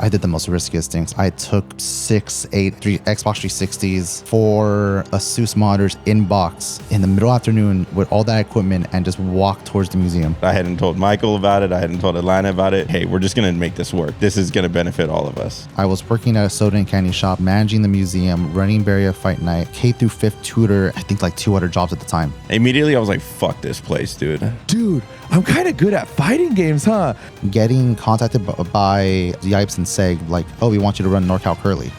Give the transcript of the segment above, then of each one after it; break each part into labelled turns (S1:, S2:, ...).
S1: I did the most riskiest things. I took 3 Xbox 360s, 4 Asus monitors in box in the middle afternoon with all that equipment and just walked towards the museum.
S2: I hadn't told Michael about it. I hadn't told Atlanta about it. Hey, we're just going to make this work. This is going to benefit all of us.
S1: I was working at a soda and candy shop, managing the museum, running Barrier Fight Night, K through 5th tutor, I think like 2 other jobs at the time.
S2: Immediately, I was like, fuck this place, dude.
S3: Dude, I'm kind of good at fighting games, huh?
S1: Getting contacted by Yipes and Seg, like, oh, we want you to run NorCal Curly.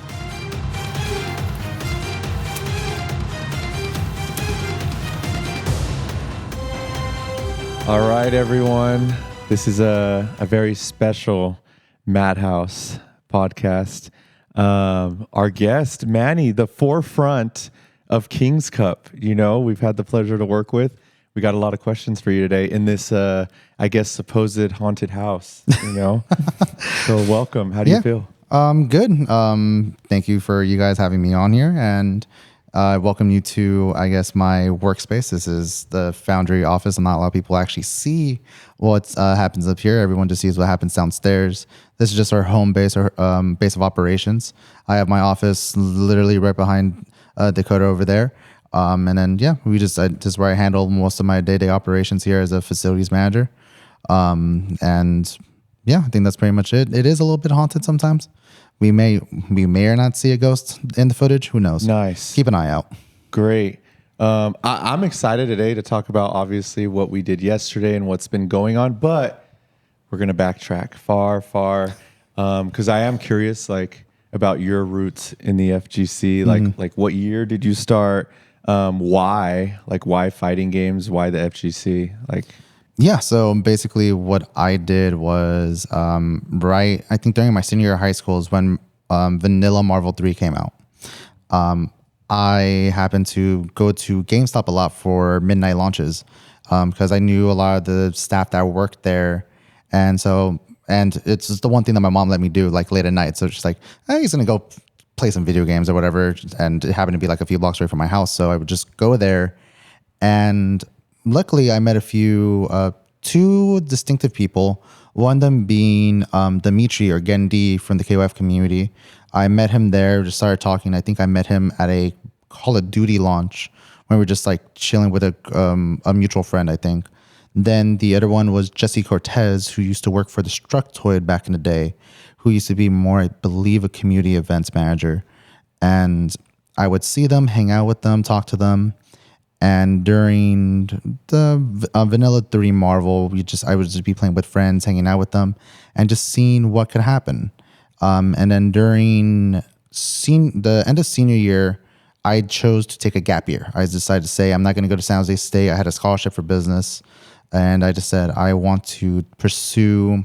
S3: All right, everyone. This is a very special Madhouse podcast. Our guest, Manny, the forefront of King's Cup. You know, we've had the pleasure to work with. We got a lot of questions for you today in this, I guess, supposed haunted house, you know? So welcome. How do you feel?
S1: Good. Thank you for you guys having me on here, and welcome you to, I guess, my workspace. This is the Foundry office, and not a lot of people actually see what happens up here. Everyone just sees what happens downstairs. This is just our home base, or base of operations. I have my office literally right behind Dakota over there. And then, this is where I handle most of my day-to-day operations here as a facilities manager. I think that's pretty much it. It is a little bit haunted sometimes. We may or not see a ghost in the footage. Who knows?
S3: Nice.
S1: Keep an eye out.
S3: Great. I'm excited today to talk about, obviously, what we did yesterday and what's been going on, but we're going to backtrack far, because I am curious, like, about your roots in the FGC. Like what year did you start? Why fighting games? Why the FGC?
S1: So basically what I did was, I think during my senior year of high school is when Vanilla Marvel 3 came out. I happened to go to GameStop a lot for midnight launches because I knew a lot of the staff that worked there. And it's just the one thing that my mom let me do, like, late at night. So she's like, he's going to go play some video games or whatever. And it happened to be like a few blocks away from my house. So I would just go there. And luckily I met two distinctive people, one of them being Dimitri, or Gendi, from the KOF community. I met him there, just started talking. I think I met him at a Call of Duty launch when we were just like chilling with a mutual friend, I think. Then the other one was Jesse Cortez, who used to work for the Structoid back in the day, who used to be more, I believe, a community events manager. And I would see them, hang out with them, talk to them. And during the Vanilla 3 Marvel, I would just be playing with friends, hanging out with them, and just seeing what could happen. And then during the end of senior year, I chose to take a gap year. I decided to say, I'm not going to go to San Jose State. I had a scholarship for business. And I just said, I want to pursue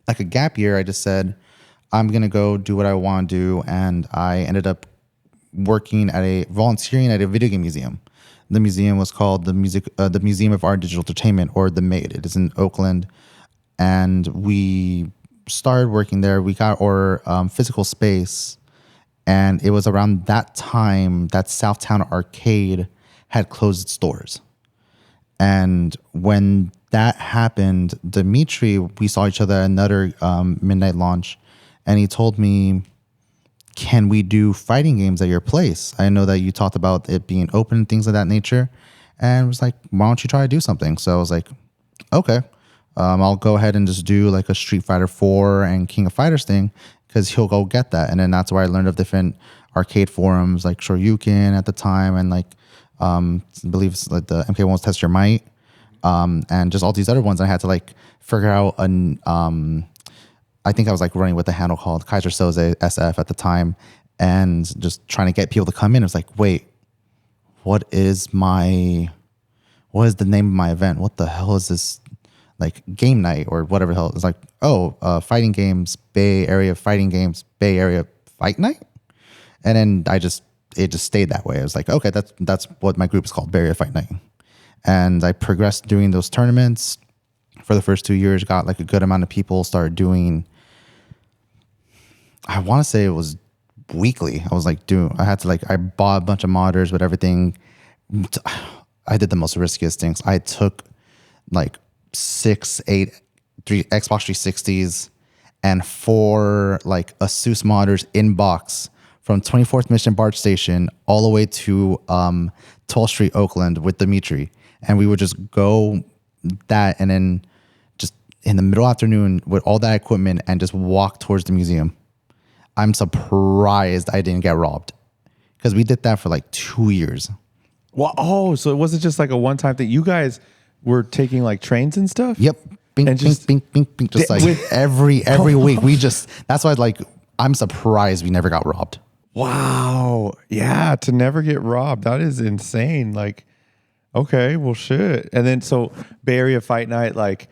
S1: like a gap year. I just said, I'm going to go do what I want to do. And I ended up volunteering at a video game museum. The museum was called the Museum of Art and Digital Entertainment, or the MADE. It is in Oakland. And we started working there. We got our physical space. And it was around that time that Southtown Arcade had closed its doors. And when that happened, Dimitri, we saw each other at another midnight launch, and he told me, can we do fighting games at your place? I know that you talked about it being open and things of that nature. And I was like, why don't you try to do something? So I was like, okay, I'll go ahead and just do like a Street Fighter 4 and King of Fighters thing, because he'll go get that. And then that's where I learned of different arcade forums like Shoryuken at the time, and like I believe it's like the MK1 was Test Your Might, and just all these other ones. I had to like figure out I think I was like running with a handle called Kaiser Soze SF at the time, and just trying to get people to come in. It was like, wait, what is the name of my event? What the hell is this? Like game night or whatever the hell. It's like, fighting games, Bay Area fighting games, Bay Area fight night. And then it just stayed that way. I was like, okay, that's what my group is called, Bay Area Fight Night. And I progressed doing those tournaments for the first 2 years, got like a good amount of people, started doing, I want to say it was weekly. I was like, I bought a bunch of monitors with everything. I did the most riskiest things. I took like 3 Xbox 360s and 4 like Asus monitors in box from 24th Mission BART Station all the way to 12th Street, Oakland with Dimitri. And we would just go that and then just in the middle afternoon with all that equipment and just walk towards the museum. I'm surprised I didn't get robbed because we did that for like 2 years.
S3: Well, oh, so it wasn't just like a one-time thing. You guys were taking like trains and stuff?
S1: Yep. Bing,
S3: And
S1: bing,
S3: just-
S1: bing, bing, bing. Just like every week. That's why like I'm surprised we never got robbed.
S3: Wow. Yeah, to never get robbed. That is insane. Like, okay, well, shit. And then so Bay Area Fight Night, like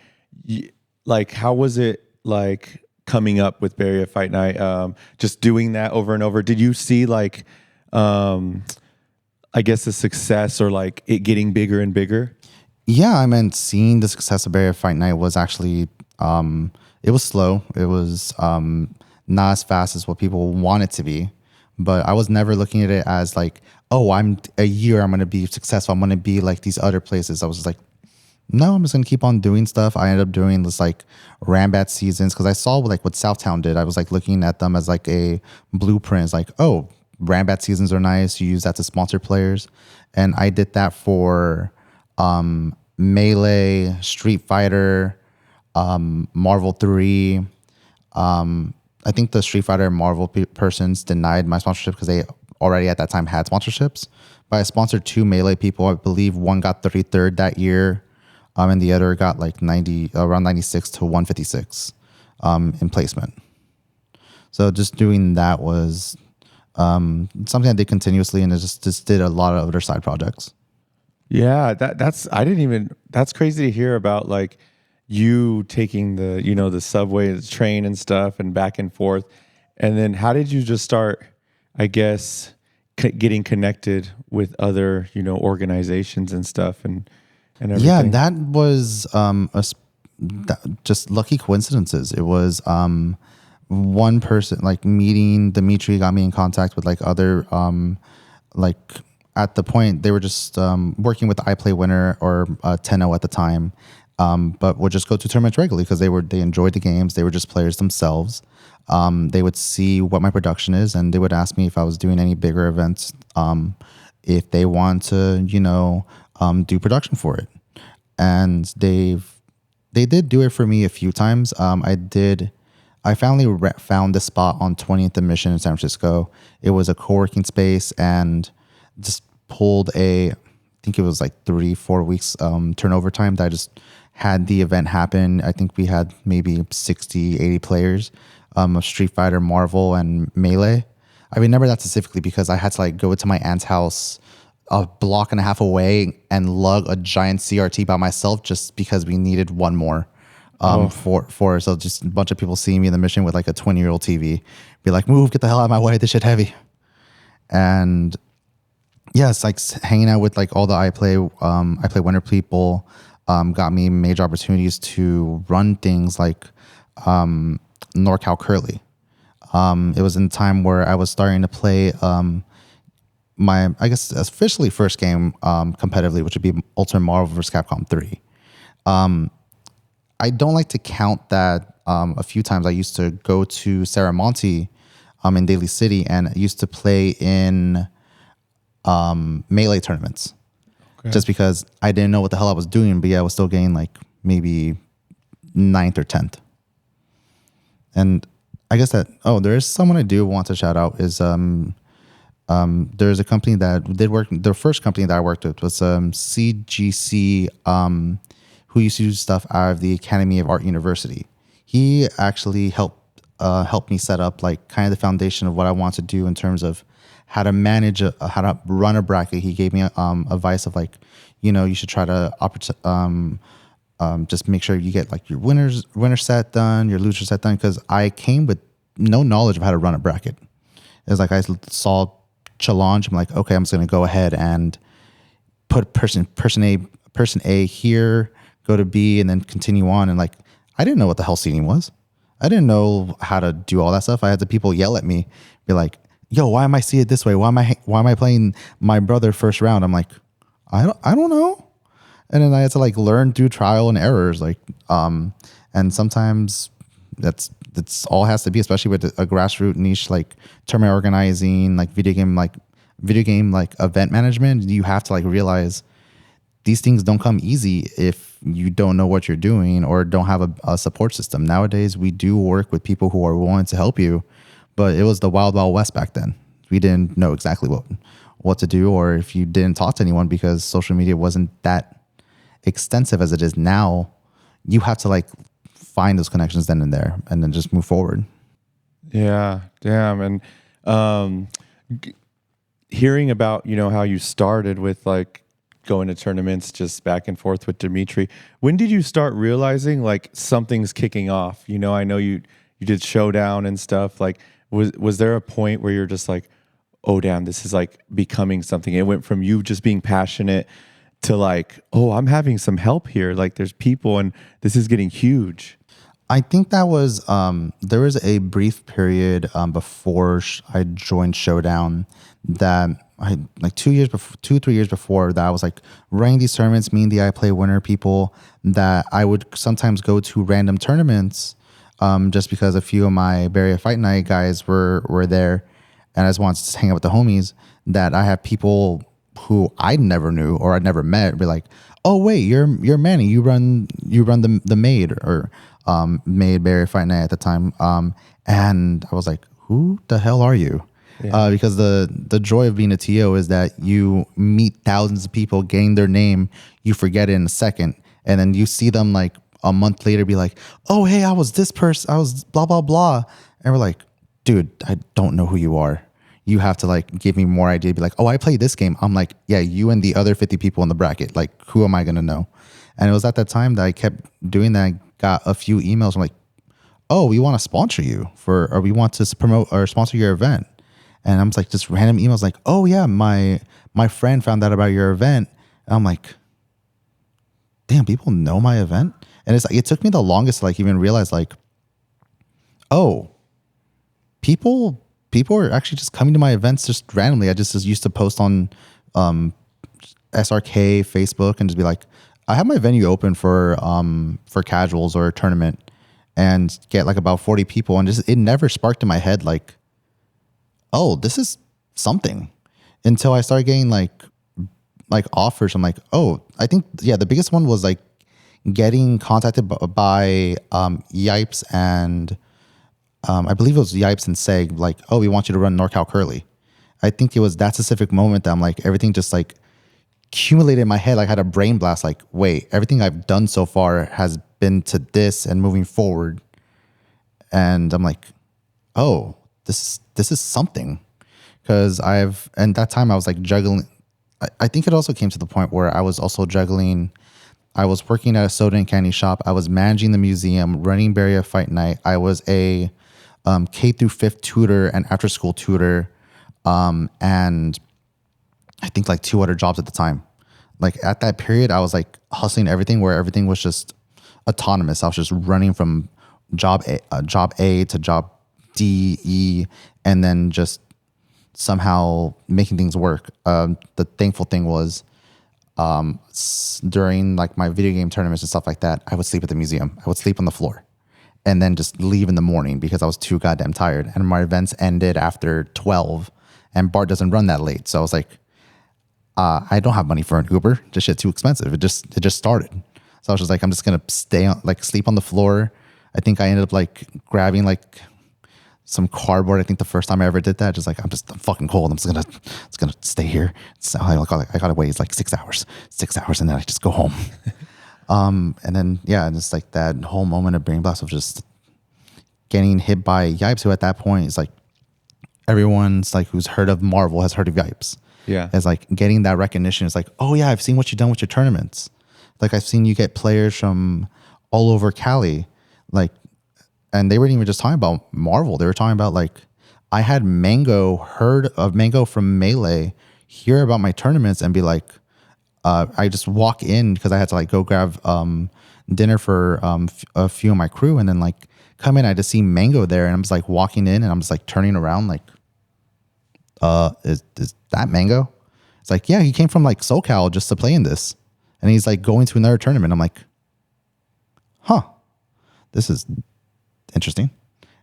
S3: how was it like coming up with Bay Area Fight Night? Just doing that over and over. Did you see like, I guess the success or like it getting bigger and bigger?
S1: Yeah, I mean, seeing the success of Bay Area Fight Night was actually, it was slow. It was not as fast as what people want it to be. But I was never looking at it as like, oh, I'm going to be successful. I'm going to be like these other places. I was just like, no, I'm just going to keep on doing stuff. I ended up doing this like Rambat seasons because I saw like what Southtown did. I was like looking at them as like a blueprint. It's like, oh, Rambat seasons are nice. You use that to sponsor players. And I did that for Melee, Street Fighter, Marvel 3. I think the Street Fighter and Marvel persons denied my sponsorship because they already at that time had sponsorships. But I sponsored 2 Melee people. I believe one got 33rd that year, and the other got like around 96 to 156 in placement. So just doing that was something I did continuously, and I just did a lot of other side projects.
S3: Yeah, that's crazy to hear about, like you taking the, the subway, the train and stuff and back and forth. And then how did you just start, I guess, getting connected with other, organizations and stuff and everything?
S1: Yeah, that was just lucky coincidences. It was one person, like meeting Dimitri got me in contact with like other, like at the point they were just working with the iPlay winner or Tenno at the time. But would just go to tournaments regularly because they enjoyed the games. They were just players themselves. They would see what my production is, and they would ask me if I was doing any bigger events, if they want to, do production for it. And they did do it for me a few times. I finally found this spot on 20th and Mission in San Francisco. It was a co-working space and just pulled I think it was like 3-4 weeks turnover time that I just had the event happen. I think we had maybe 60, 80 players of Street Fighter, Marvel, and Melee. I remember that specifically because I had to like go to my aunt's house a block and a half away and lug a giant CRT by myself just because we needed one more for so just a bunch of people seeing me in the Mission with like a 20-year-old TV, be like, move, get the hell out of my way, this shit heavy. And yeah, it's like hanging out with like all the iPlay winner people got me major opportunities to run things like NorCal Curly. It was in a time where I was starting to play my, I guess, officially first game competitively, which would be Ultimate Marvel vs. Capcom 3. I don't like to count that. A few times I used to go to Saramonte in Daly City and I used to play in Melee tournaments. Okay. Just because I didn't know what the hell I was doing, but yeah, I was still getting like maybe 9th or 10th. And I guess there is someone I do want to shout out is there's a company that did work. The first company that I worked with was CGC, who used to do stuff out of the Academy of Art University. He actually helped me set up like kind of the foundation of what I want to do in terms of how to manage how to run a bracket. He gave me advice of like, you should try to just make sure you get like your winner set done, your loser set done. Because I came with no knowledge of how to run a bracket. It was like I saw challenge. I'm like, okay, I'm just gonna go ahead and put person A here, go to B, and then continue on. And like, I didn't know what the hell seeding was. I didn't know how to do all that stuff. I had the people yell at me, be like, yo, why am I seeded this way? Why am I playing my brother first round? I'm like, I don't know. And then I had to like learn through trial and errors, like, and sometimes That's all it has to be, especially with a grassroots niche like tournament organizing, like video game like event management. You have to like realize these things don't come easy if you don't know what you're doing or don't have a support system. Nowadays, we do work with people who are willing to help you, but it was the wild, wild west back then. We didn't know exactly what to do, or if you didn't talk to anyone because social media wasn't that extensive as it is now, you have to like find those connections then and there and then just move forward.
S3: Yeah, damn. And hearing about, how you started with like going to tournaments just back and forth with Dimitri, when did you start realizing like something's kicking off? I know you did Showdown and stuff. Like, was there a point where you're just like, oh damn, this is like becoming something? It went from you just being passionate to like, oh, I'm having some help here. Like there's people and this is getting huge.
S1: I think that was there was a brief period before I joined Showdown that I like 3 years before that I was like running these tournaments, me and the I Play Winner people, that I would sometimes go to random tournaments just because a few of my Bay Area Fight Night guys were there, and I just wanted to hang out with the homies. That I have people who I never knew or I'd never met be like, oh wait, you're Manny, you run the Maid or Maid Bay Area Fight Night at the time, and I was like, who the hell are you? Yeah. Because the joy of being a TO is that you meet thousands of people, gain their name, you forget it in a second, and then you see them like a month later be like, oh hey, I was this person, I was blah blah blah, and we're like, dude, I don't know who you are. You have to like give me more idea. Be like, oh, I play this game. I'm like, yeah, you and the other 50 people in the bracket. Like, who am I gonna know? And it was at that time that I kept doing that. I got a few emails. I'm like, oh, we want to sponsor you or we want to promote or sponsor your event. And I'm like, just random emails like, oh yeah, my friend found out about your event. And I'm like, damn, people know my event. And it's like, it took me the longest to like even realize like, oh, people are actually just coming to my events just randomly. I just used to post on SRK, Facebook, and just be like, I have my venue open for casuals or a tournament, and get like about 40 people, and just it never sparked in my head like, oh, this is something, until I started getting like offers. I'm like, oh, I think the biggest one was like getting contacted by Yipes and I believe it was Yipes and Seg, like, oh, we want you to run NorCal Curly. I think it was that specific moment that I'm like, everything just like accumulated in my head. Like I had a brain blast, like, wait, everything I've done so far has been to this and moving forward. And I'm like, oh, this is something. Because and that time I was like juggling. I think it also came to the point where I was also juggling. I was working at a soda and candy shop. I was managing the museum, running Bay Area Fight Night. I was a K through 5th tutor and after school tutor, and I think like 2 other jobs at the time. Like at that period, I was like hustling everything where everything was just autonomous. I was just running from job A to job D, E, and then just somehow making things work. The thankful thing was during like my video game tournaments and stuff like that, I would sleep at the museum. I would sleep on the floor and then just leave in the morning because I was too goddamn tired. And my events ended after 12 and Bart doesn't run that late. So I was like, I don't have money for an Uber. This shit's too expensive. It just started. So I was just like, I'm just going to sleep on the floor. I think I ended up like grabbing like some cardboard. I think the first time I ever did that, just like, I'm fucking cold. I'm just gonna stay here. So I gotta wait like 6 hours, and then I just go home. And then, yeah, just like that whole moment of brain blast of just getting hit by Yipes, who at that point is like, everyone's like, who's heard of Marvel has heard of Yipes.
S3: Yeah.
S1: It's like getting that recognition. It's like, oh yeah, I've seen what you've done with your tournaments. Like I've seen you get players from all over Cali. Like, and they weren't even just talking about Marvel. They were talking about like, I had heard of Mango from Melee, hear about my tournaments and be like, I just walk in because I had to like go grab dinner for a few of my crew, and then like come in, I just see Mango there, and I'm just like walking in and I'm just like turning around like, is that Mango? It's like, yeah, he came from like SoCal just to play in this. And he's like going to another tournament. I'm like, huh, this is interesting.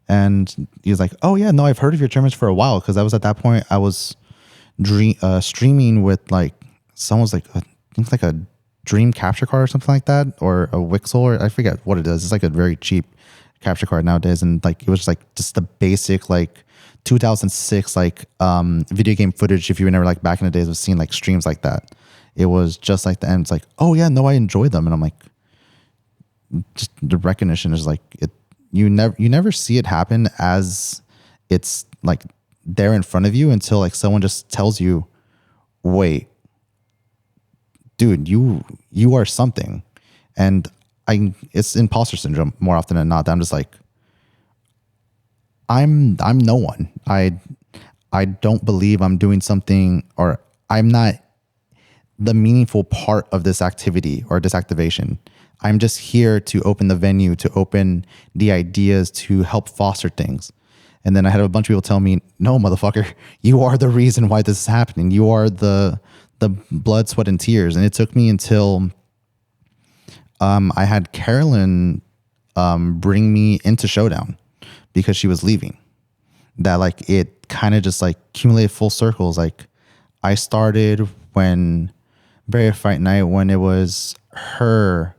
S1: And he was like, oh yeah, no, I've heard of your tournaments for a while. Cause I was at that point, I was streaming with like, someone was like, I think like a dream capture card or something like that, or a Wixel, or I forget what it is. It's like a very cheap capture card nowadays. And like, it was just the basic, like 2006, like, video game footage. If you remember, like back in the days of seeing like streams like that, it was just like that. And it's like, oh yeah, no, I enjoy them. And I'm like, just the recognition is like it. You never see it happen as it's like there in front of you until like someone just tells you, wait, dude, you are something. And it's imposter syndrome more often than not, that I'm just like, I'm no one. I don't believe I'm doing something, or I'm not the meaningful part of this activity or this activation. I'm just here to open the venue, to open the ideas, to help foster things. And then I had a bunch of people tell me, no, motherfucker, you are the reason why this is happening. You are the blood, sweat, and tears. And it took me until I had Carolyn bring me into Showdown because she was leaving. That like it kind of just like accumulated full circles. Like I started when Barrier Fight Night, when it was her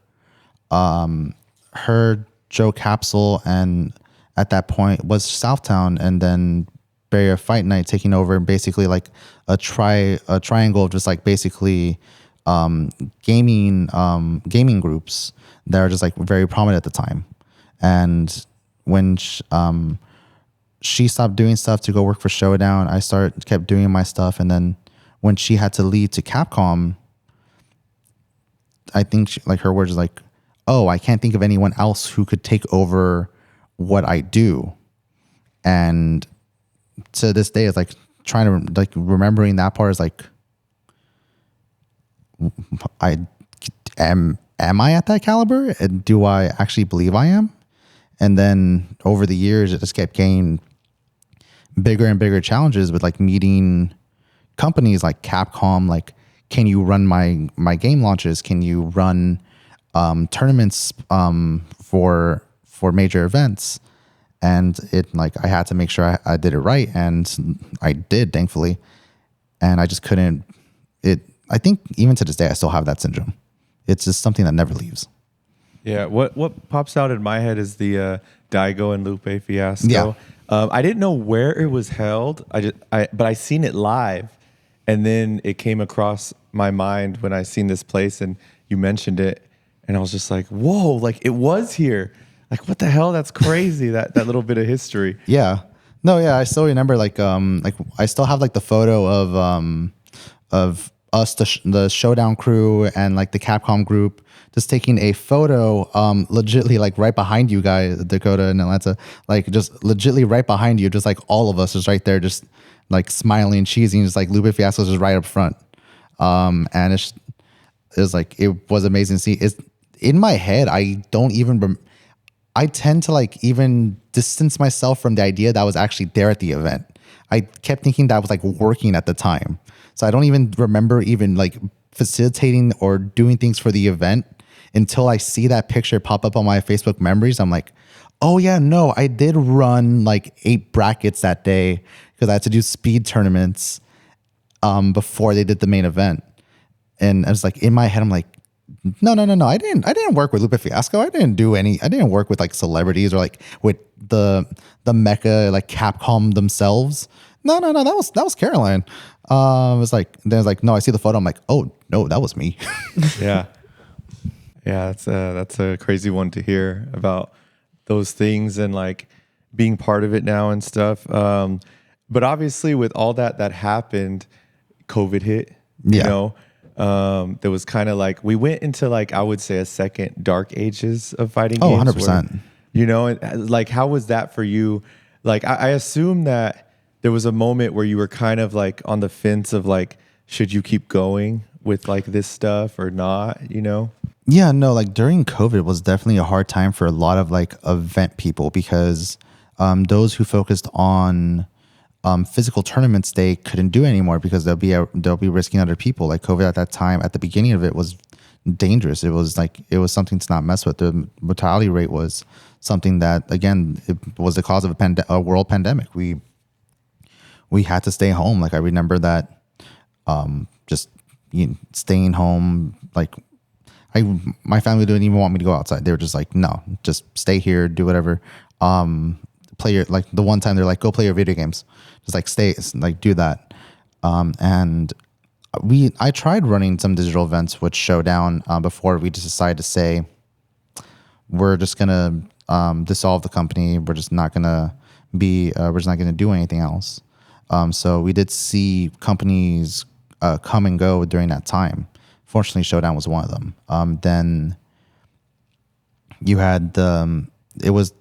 S1: Joe Capsule, and at that point was Southtown, and then Barrier Fight Night taking over, basically like a triangle of just like basically gaming groups that are just like very prominent at the time. And when she stopped doing stuff to go work for Showdown, I kept doing my stuff. And then when she had to leave to Capcom, I think like her words is like, oh, I can't think of anyone else who could take over what I do. And to this day, it's like trying to like remembering that part is like, am I at that caliber? And do I actually believe I am? And then over the years, it just kept getting bigger and bigger challenges with like meeting companies like Capcom. Like, can you run my game launches? Can you run tournaments for major events? And it like I had to make sure I did it right, and I did, thankfully. And I just couldn't. I think even to this day I still have that syndrome. It's just something that never leaves.
S3: Yeah, what pops out in my head is the Daigo and Lupe fiasco.
S1: Yeah.
S3: I didn't know where it was held. But I seen it live, and then it came across my mind when I seen this place and you mentioned it, and I was just like, whoa, like it was here. Like what the hell? That's crazy. that little bit of history.
S1: Yeah. No, yeah, I still remember like I still have like the photo of us, the Showdown crew and like the Capcom group just taking a photo legitly like right behind you guys, Dakota and Atlanta, like just legitly right behind you, just like all of us is right there just like smiling and cheesing, just like Lupe Fiasco's just right up front. And it was like, it was amazing to see. It's in my head, I don't even I tend to like even distance myself from the idea that I was actually there at the event. I kept thinking that I was like working at the time. So I don't even remember even like facilitating or doing things for the event until I see that picture pop up on my Facebook memories. I'm like, oh yeah, no, I did run like 8 brackets that day because I had to do speed tournaments before they did the main event. And I was like, in my head, I'm like, no. I didn't work with Lupe Fiasco. I didn't work with like celebrities or like with the mecha like Capcom themselves. No, that was Caroline. It was like, then it's like, no, I see the photo. I'm like, oh no, that was me.
S3: Yeah. That's a crazy one to hear about those things and like being part of it now and stuff. But obviously with all that happened, COVID hit, you know. There was kind of like we went into like I would say a second dark ages of fighting games.
S1: 100%.
S3: Where, you know, like how was that for you? Like I assume that there was a moment where you were kind of like on the fence of like, should you keep going with like this stuff or not? You know?
S1: Yeah, no, like during COVID was definitely a hard time for a lot of like event people because those who focused on physical tournaments, they couldn't do anymore because they'll be risking other people. Like COVID at that time, at the beginning of it, was dangerous. It was something to not mess with. The mortality rate was something that, again, it was the cause of a world pandemic. We had to stay home. Like, I remember that, just staying home. Like, my family didn't even want me to go outside. They were just like, no, just stay here, do whatever. Play your, like, the one time they're like, go play your video games. Just like stay, like, do that. And I tried running some digital events with Showdown before we just decided to say we're just gonna dissolve the company. We're just not gonna do anything else. So we did see companies come and go during that time. Fortunately, Showdown was one of them. Then you had it was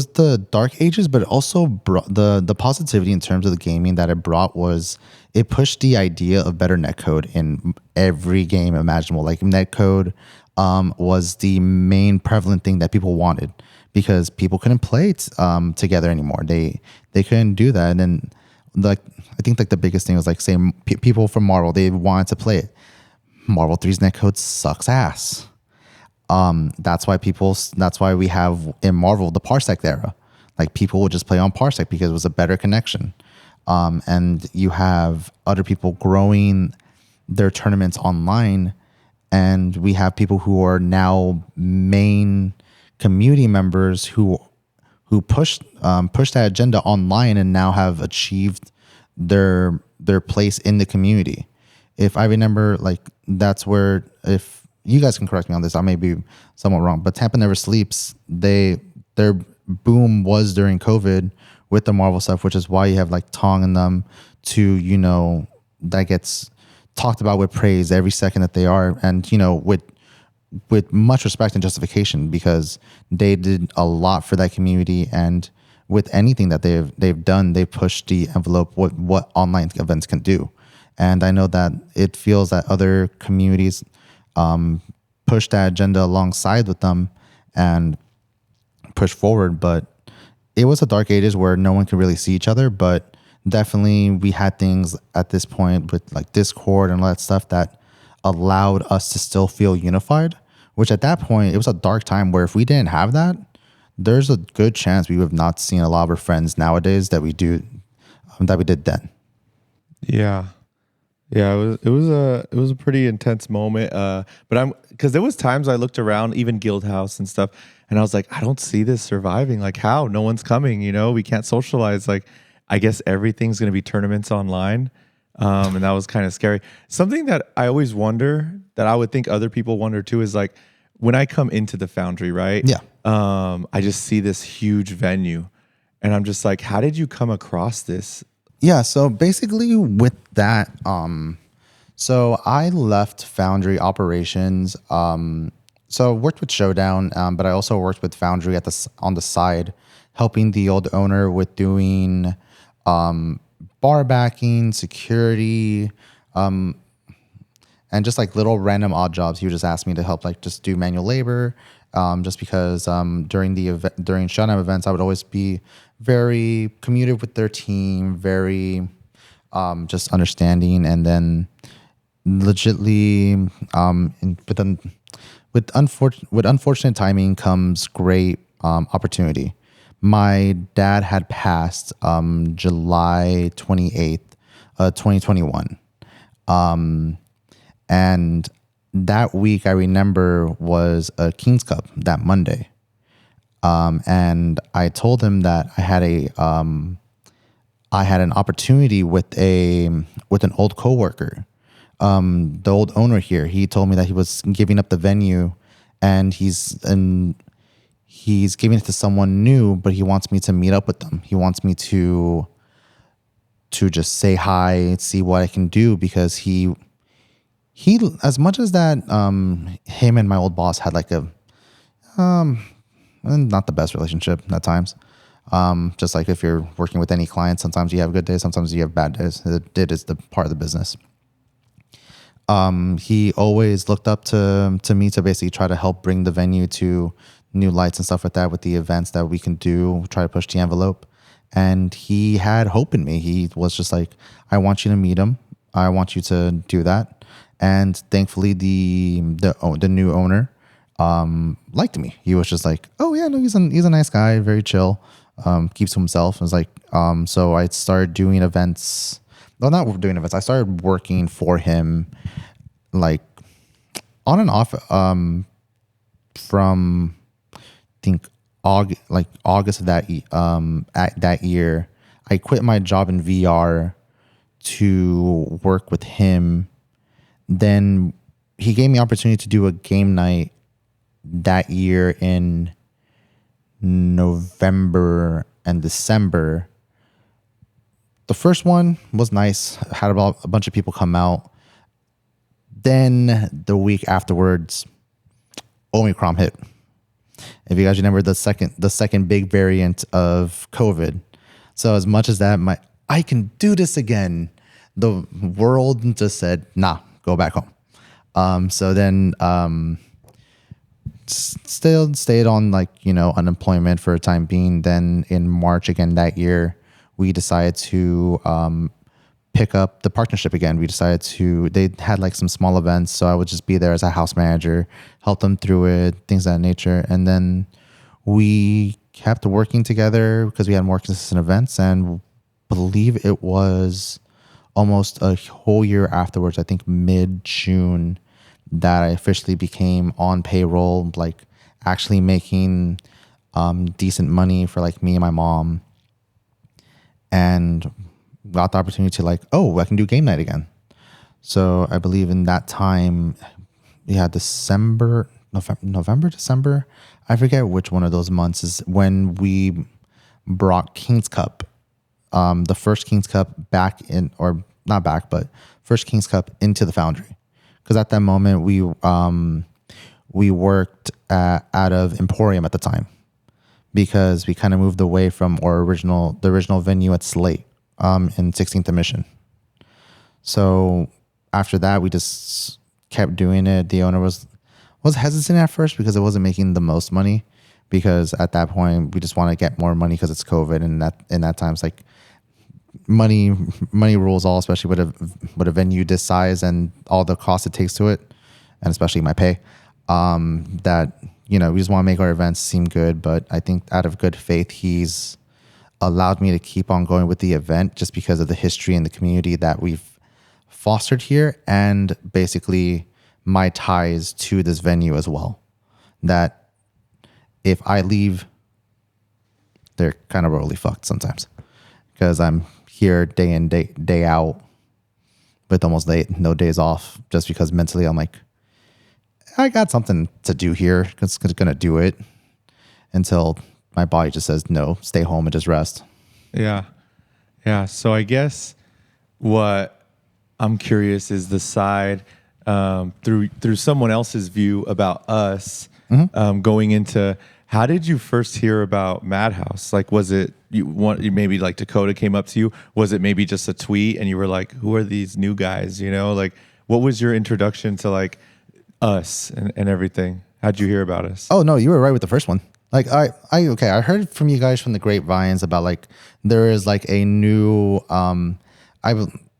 S1: the dark ages, but it also brought the positivity in terms of the gaming that it brought was it pushed the idea of better netcode in every game imaginable. Like, netcode was the main prevalent thing that people wanted because people couldn't play together anymore. They couldn't do that. And then, like, I think like the biggest thing was like, say, people from Marvel, they wanted to play it. Marvel 3's netcode sucks ass. That's why we have in Marvel the Parsec era. Like, people would just play on Parsec because it was a better connection. And you have other people growing their tournaments online, and we have people who are now main community members who push that agenda online and now have achieved their place in the community. If I remember, like, that's where, if you guys can correct me on this, I may be somewhat wrong, but Tampa Never Sleeps, their boom was during COVID with the Marvel stuff, which is why you have like Tong and them to, that gets talked about with praise every second that they are. And, with much respect and justification, because they did a lot for that community. And with anything that they've done, they pushed the envelope what online events can do. And I know that it feels that other communities push that agenda alongside with them and push forward. But it was a dark ages where no one could really see each other. But definitely we had things at this point with like Discord and all that stuff that allowed us to still feel unified, which at that point, it was a dark time where if we didn't have that, there's a good chance we would have not seen a lot of our friends nowadays that we did then.
S3: Yeah. Yeah, it was a pretty intense moment. Because there was times I looked around, even Guildhouse and stuff, and I was like, I don't see this surviving. Like, how? No one's coming. We can't socialize. Like, I guess everything's going to be tournaments online, and that was kind of scary. Something that I always wonder, that I would think other people wonder too, is like when I come into the Foundry, right?
S1: Yeah.
S3: I just see this huge venue, and I'm just like, how did you come across this?
S1: Yeah, so basically with that, so I left Foundry operations. So worked with Showdown, but I also worked with Foundry on the side, helping the old owner with doing bar backing, security, and just like little random odd jobs. He would just ask me to help, like just do manual labor, just because during Showdown events I would always be very communicative with their team, very just understanding, and then legitly with unfortunate timing comes great opportunity. My dad had passed July 28th, 2021. And that week I remember was a King's Cup that Monday. And I told him that I had an opportunity with an old coworker. The old owner here, he told me that he was giving up the venue, and he's giving it to someone new, but he wants me to meet up with them. He wants me to just say hi, see what I can do, because he as much as that him and my old boss had like a not the best relationship at times. Just like if you're working with any client, sometimes you have good days, sometimes you have bad days. It is the part of the business. He always looked up to me to basically try to help bring the venue to new lights and stuff like that with the events that we can do, try to push the envelope. And he had hope in me. He was just like, I want you to meet him. I want you to do that. And thankfully, the new owner liked me. He was just like, "Oh yeah, no, he's a nice guy, very chill, keeps to himself." I was like, so I started doing events. Well, not doing events. I started working for him, like on and off, from I think August of that year. I quit my job in VR to work with him. Then he gave me opportunity to do a game night that year in November and December. The first one was nice. Had about a bunch of people come out. Then the week afterwards, Omicron hit. If you guys remember the second big variant of COVID. So as much as that, I can do this again. The world just said, nah, go back home. So then still stayed on unemployment for a time being. Then in March again that year, we decided to pick up the partnership again. They had like some small events, so I would just be there as a house manager, help them through it, things of that nature. And then we kept working together because we had more consistent events, and believe it was almost a whole year afterwards, I think mid-June, that I officially became on payroll, like actually making decent money for like me and my mom, and got the opportunity to I can do game night again. So I believe in that time, November, December, I forget which one of those months is when we brought King's Cup, the first King's Cup first King's Cup into the Foundry. Because at that moment we worked out of Emporium at the time, because we kind of moved away from the original venue at Slate in 16th and Mission. So after that, we just kept doing it. The owner was hesitant at first because it wasn't making the most money, because at that point we just want to get more money because it's COVID, and in that time it's like money rules all, especially with a venue this size and all the cost it takes to it, and especially my pay. That we just want to make our events seem good. But I think out of good faith, he's allowed me to keep on going with the event just because of the history and the community that we've fostered here, and basically my ties to this venue as well. That if I leave, they're kind of really fucked sometimes, because I'm here day in, day out with almost no days off, just because mentally I'm like, I got something to do here. It's going to do it until my body just says, no, stay home and just rest.
S3: Yeah. Yeah. So I guess what I'm curious is the side through someone else's view about us, going into, how did you first hear about Madhouse? Like, was it maybe like Dakota came up to you? Was it maybe just a tweet and you were like, who are these new guys? Like, what was your introduction to like us and everything? How'd you hear about us?
S1: Oh no, you were right with the first one. Like I heard from you guys from the grapevines about like there is like a new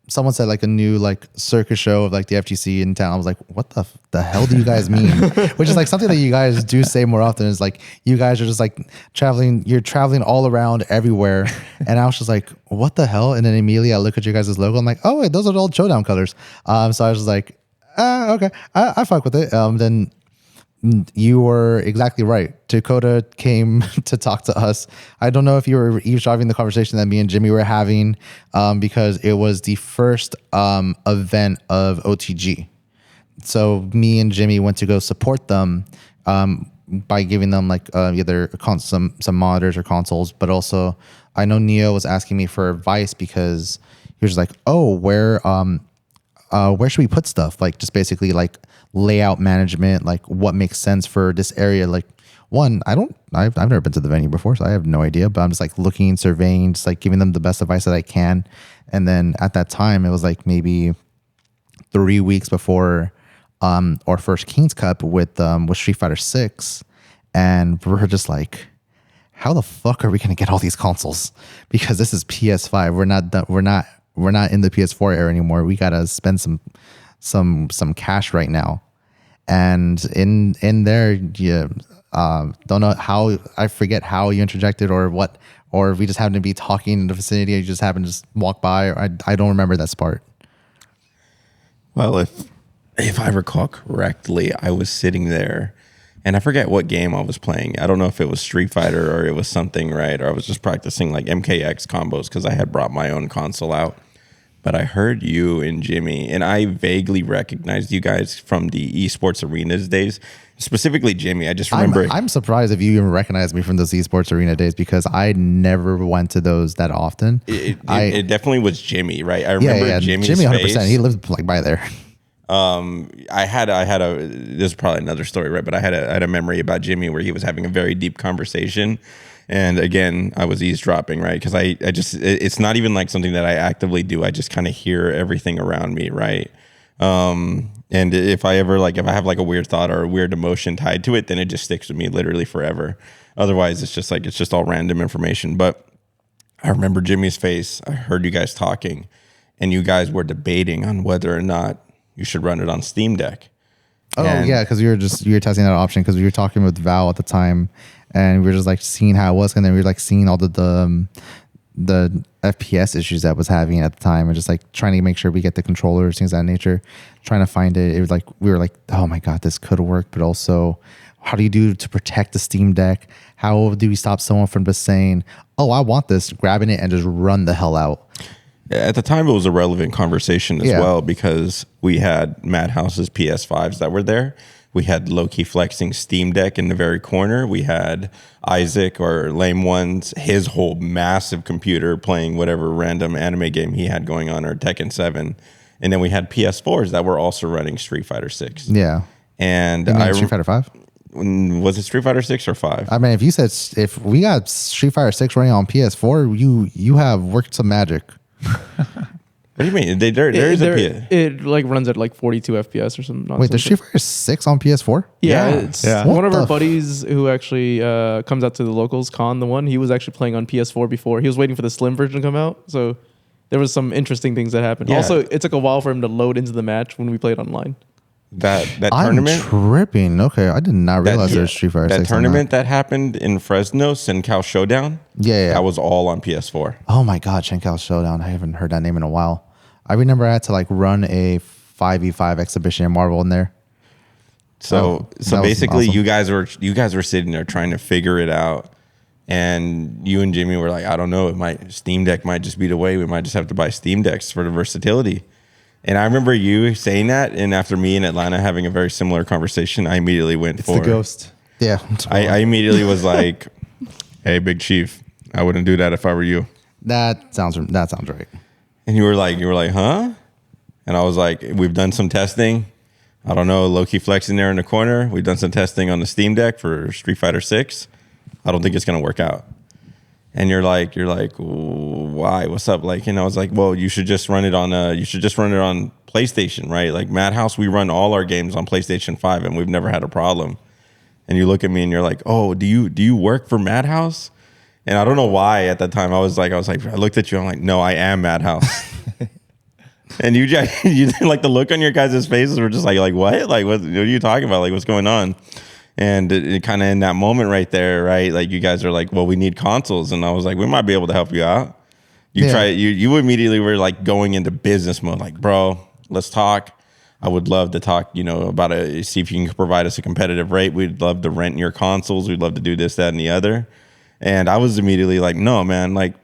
S1: someone said like a new like circus show of like the FGC in town. I was like, what the hell do you guys mean? Which is like something that you guys do say more often, is like you guys are just like you're traveling all around everywhere. And I was just like, what the hell? And then immediately I look at your guys' logo. I'm like, oh wait, those are the old Showdown colors. So I was just like, okay, I fuck with it. Then you were exactly right. Dakota came to talk to us. I don't know if you were eavesdropping the conversation that me and Jimmy were having, because it was the first event of OTG. So me and Jimmy went to go support them by giving them like either some monitors or consoles. But also, I know Neo was asking me for advice because he was like, "Oh, where should we put stuff?" Like just basically like layout management, like what makes sense for this area. Like I've never been to the venue before, so I have no idea, but I'm just like looking, surveying, just like giving them the best advice that I can. And then at that time, it was like maybe 3 weeks before our first King's Cup with Street Fighter 6. And we're just like, how the fuck are we going to get all these consoles? Because this is PS5. We're not in the PS4 era anymore. We got to spend some cash right now. And in there, you don't know how, I forget how you interjected or what, or if we just happened to be talking in the vicinity and you just happened to just walk by. Or I don't remember that part.
S2: Well, if I recall correctly, I was sitting there and I forget what game I was playing. I don't know if it was Street Fighter or it was something, right? Or I was just practicing like MKX combos because I had brought my own console out. But I heard you and Jimmy, and I vaguely recognized you guys from the esports arenas days, specifically Jimmy. I just remember.
S1: I'm surprised if you even recognize me from those esports arena days because I never went to those that often.
S2: It definitely was Jimmy, right? I remember Jimmy's
S1: Jimmy 100%.
S2: face.
S1: He lives like by there.
S2: I had a this is probably another story, right? But I had a memory about Jimmy where he was having a very deep conversation. And again, I was eavesdropping, right? Because I just, it's not even like something that I actively do. I just kind of hear everything around me, right? And if I have like a weird thought or a weird emotion tied to it, then it just sticks with me literally forever. Otherwise, it's just all random information. But I remember Jimmy's face. I heard you guys talking, and you guys were debating on whether or not you should run it on Steam Deck.
S1: Oh, yeah, because you were testing that option because we were talking with Val at the time. And we were just like seeing how it was, and then we were like seeing all the FPS issues that was having at the time, and just like trying to make sure we get the controllers, things of that nature. Trying to find it. It was like we were like, oh my god, this could work, but also, how do you do to protect the Steam Deck? How do we stop someone from just saying, oh, I want this, grabbing it and just run the hell out?
S2: At the time, it was a relevant conversation as well because we had Madhouse's PS5s that were there. We had Low-Key Flexing Steam Deck in the very corner. We had Isaac or Lame One's, his whole massive computer playing whatever random anime game he had going on, or Tekken 7. And then we had PS4s that were also running Street Fighter 6.
S1: Yeah.
S2: And
S1: Street Fighter 5?
S2: Was it Street Fighter 6 or 5?
S1: I mean, if you said, if we got Street Fighter 6 running on PS4, you have worked some magic.
S2: What do you mean? There is a PS.
S3: It like runs at like 42 FPS or something.
S1: Wait, there's Street Fighter 6 on PS4?
S3: Yeah, it's
S2: Yeah.
S3: one of our buddies who actually comes out to the locals con. The one he was actually playing on PS4 before. He was waiting for the slim version to come out, so there was some interesting things that happened.
S2: Yeah.
S3: Also, it took a while for him to load into the match when we played online.
S2: That
S1: I'm
S2: tournament.
S1: tripping. Okay, I did not realize there was Street Fighter 6
S2: That tournament that happened in Fresno, Sencal Showdown.
S1: Yeah.
S2: That was all on PS4.
S1: Oh my god, Shenkai Showdown. I haven't heard that name in a while. I remember I had to like run a 5v5 exhibition in Marvel in there.
S2: So basically, awesome. you guys were sitting there trying to figure it out, and you and Jimmy were like, I don't know, Steam Deck might just be the way. We might just have to buy Steam Decks for the versatility. And I remember you saying that, and after me and Atlanta having a very similar conversation, I immediately went for
S3: the ghost.
S1: Yeah,
S2: I immediately was like, "Hey, Big Chief, I wouldn't do that if I were you."
S1: That sounds right.
S2: And you were like, huh? And I was like, we've done some testing. I don't know, low-key flexing there in the corner. We've done some testing on the Steam Deck for Street Fighter 6. I don't think it's gonna work out. And you're like, why? What's up? Like, and I was like, well, you should just run it on PlayStation, right? Like Madhouse, we run all our games on PlayStation 5, and we've never had a problem. And you look at me and you're like, oh, do you work for Madhouse? And I don't know why at that time I looked at you. I'm like, no, I am Madhouse. And you like the look on your guys' faces were just like what? Like, what are you talking about? Like, what's going on? And it kind of in that moment right there, right? Like you guys are like, well, we need consoles. And I was like, we might be able to help you out. You immediately were like going into business mode. Like, bro, let's talk. I would love to talk, about see if you can provide us a competitive rate. We'd love to rent your consoles. We'd love to do this, that, and the other. And I was immediately like, no, man, like,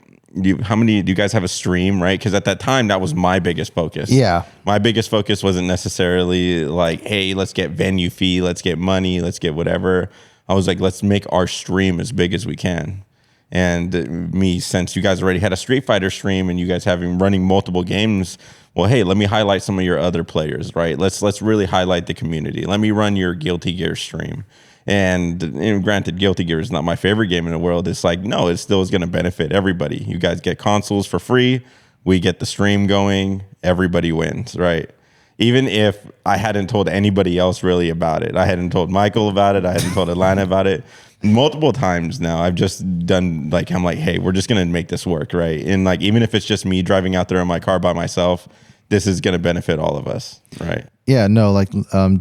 S2: how many do you guys have a stream, right? Because at that time, that was my biggest focus.
S1: Yeah.
S2: My biggest focus wasn't necessarily like, hey, let's get venue fee, let's get money, let's get whatever. I was like, let's make our stream as big as we can. And since you guys already had a Street Fighter stream and you guys running multiple games, well, hey, let me highlight some of your other players, right? Let's really highlight the community. Let me run your Guilty Gear stream. And granted, Guilty Gear is not my favorite game in the world. It's like, no, it still is going to benefit everybody. You guys get consoles for free. We get the stream going. Everybody wins, right? Even if I hadn't told anybody else really about it. I hadn't told Michael about it. I hadn't told Atlanta about it. Multiple times now, I've just done I'm like, hey, we're just going to make this work, right? And like, even if it's just me driving out there in my car by myself, this is going to benefit all of us, right?
S1: Yeah, no, like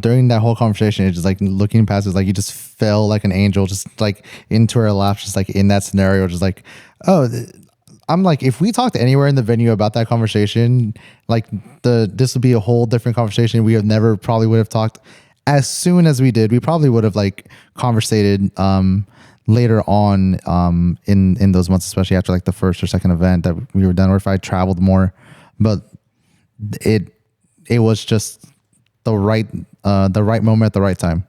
S1: during that whole conversation, it's just like looking past, it's like you just fell like an angel, just like into her lap, just like in that scenario, just like, oh, I'm like, if we talked anywhere in the venue about that conversation, like this would be a whole different conversation. We have never probably would have talked as soon as we did. We probably would have like conversated later on in those months, especially after like the first or second event that we were done, or if I traveled more. But it was just the right moment at the right time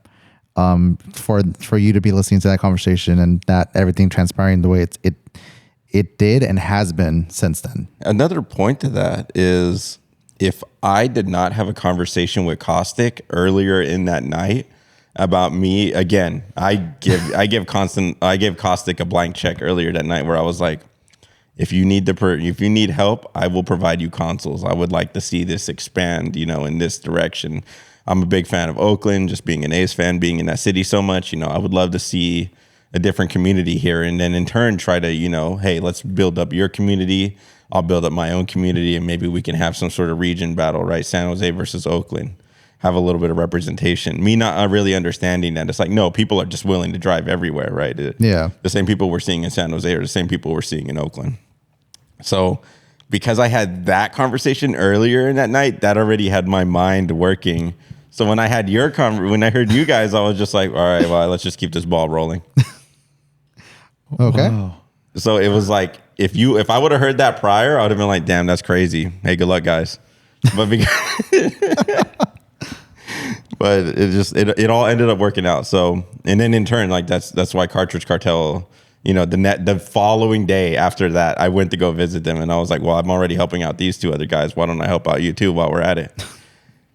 S1: for you to be listening to that conversation and that everything transpiring the way it did and has been since then.
S2: Another point to that is, if I did not have a conversation with Caustic earlier in that night about me, again, I gave Caustic a blank check earlier that night where I was like, if you need help, I will provide you consoles. I would like to see this expand, in this direction. I'm a big fan of Oakland, just being an A's fan, being in that city so much. I would love to see a different community here, and then in turn try to, hey, let's build up your community. I'll build up my own community, and maybe we can have some sort of region battle, right? San Jose versus Oakland. Have a little bit of representation. Me not really understanding that. It's like, no, people are just willing to drive everywhere, right?
S1: Yeah.
S2: The same people we're seeing in San Jose are the same people we're seeing in Oakland. So because I had that conversation earlier in that night, that already had my mind working. So when I had when I heard you guys, I was just like, all right, well, let's just keep this ball rolling.
S1: Okay.
S3: Wow.
S2: So it was like, if I would have heard that prior, I would have been like, damn, that's crazy. Hey, good luck, guys. But but it all ended up working out. So, and then in turn, like that's why Cartridge Cartel, the following day after that, I went to go visit them, and I was like, well, I'm already helping out these two other guys. Why don't I help out you too while we're at it?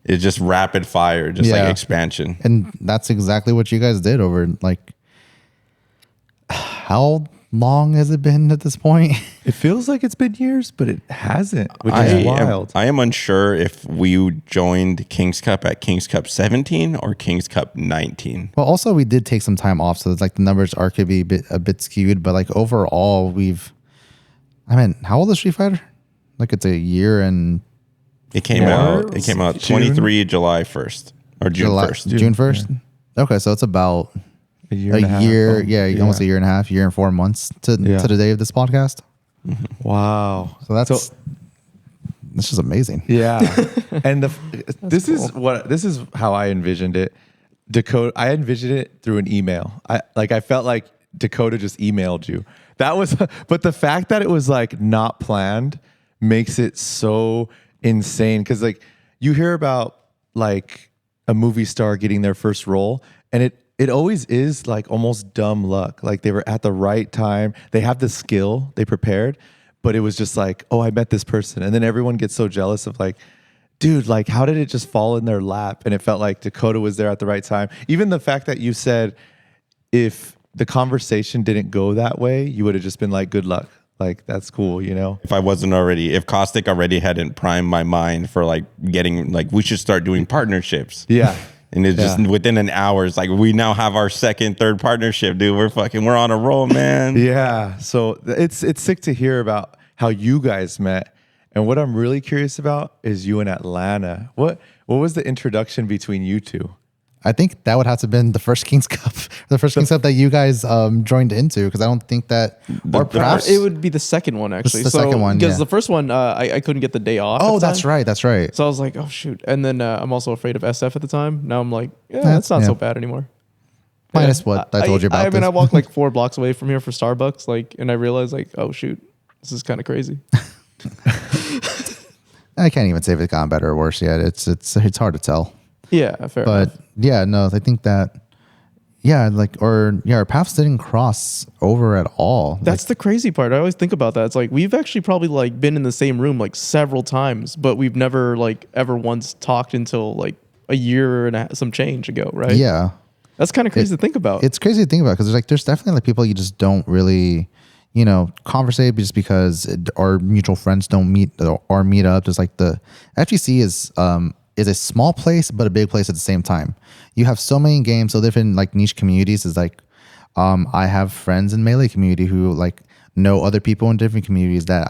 S2: It's just rapid fire, just like expansion.
S1: And that's exactly what you guys did over like, how long has it been at this point?
S3: It feels like it's been years, but it hasn't, which is wild.
S2: I am unsure if we joined King's Cup at King's Cup 17 or King's Cup 19.
S1: Well, also we did take some time off, so it's like the numbers could be a bit skewed, but like overall how old is Street Fighter? Like it's a year and
S2: it came out 23 July 1st or June 1st.
S1: June 1st? Yeah. Okay, so it's about
S3: a year and a half.
S1: Almost a year and a half, year and 4 months to the day of this podcast.
S3: Wow.
S1: So that's just amazing.
S3: Yeah. And this is how I envisioned it. I envisioned it through an email. I felt like Dakota just emailed you. But the fact that it was like not planned makes it so insane. Cause like you hear about like a movie star getting their first role, and it always is like almost dumb luck. Like they were at the right time. They have the skill, they prepared, but it was just like, oh, I met this person. And then everyone gets so jealous of like, dude, like how did it just fall in their lap? And it felt like Dakota was there at the right time. Even the fact that you said if the conversation didn't go that way, you would have just been like, good luck. Like, that's cool,
S2: If Caustic already hadn't primed my mind for like getting, like, we should start doing partnerships.
S3: Yeah.
S2: And it's just within an hour, it's like we now have our second, third partnership, dude. We're on a roll, man.
S3: Yeah. So it's sick to hear about how you guys met. And what I'm really curious about is you in Atlanta. What was the introduction between you two?
S1: I think that would have to have been the first King's Cup, King's Cup that you guys joined into, because I don't think that, or perhaps
S4: it would be the second one actually.
S1: The second one,
S4: because the first one I couldn't get the day off.
S1: Oh, that's right.
S4: So I was like, oh shoot, and then I'm also afraid of SF at the time. Now I'm like, that's not so bad anymore.
S1: Minus what I told you about.
S4: I walked like 4 blocks away from here for Starbucks, like, and I realized like, oh shoot, this is kind of crazy.
S1: I can't even say if it's gotten better or worse yet. It's hard to tell.
S4: Yeah, fair enough.
S1: No, I think that, our paths didn't cross over at all.
S4: That's the crazy part. I always think about that. It's like we've actually probably like been in the same room like several times, but we've never like ever once talked until like a year and some change ago, right?
S1: Yeah.
S4: That's kind of crazy to think about.
S1: It's crazy to think about because there's definitely like people you just don't really, conversate just because our mutual friends don't meet or meet up. Just like the FGC is a small place but a big place at the same time. You have so many games, so different like niche communities. Is like I have friends in Melee community who like know other people in different communities that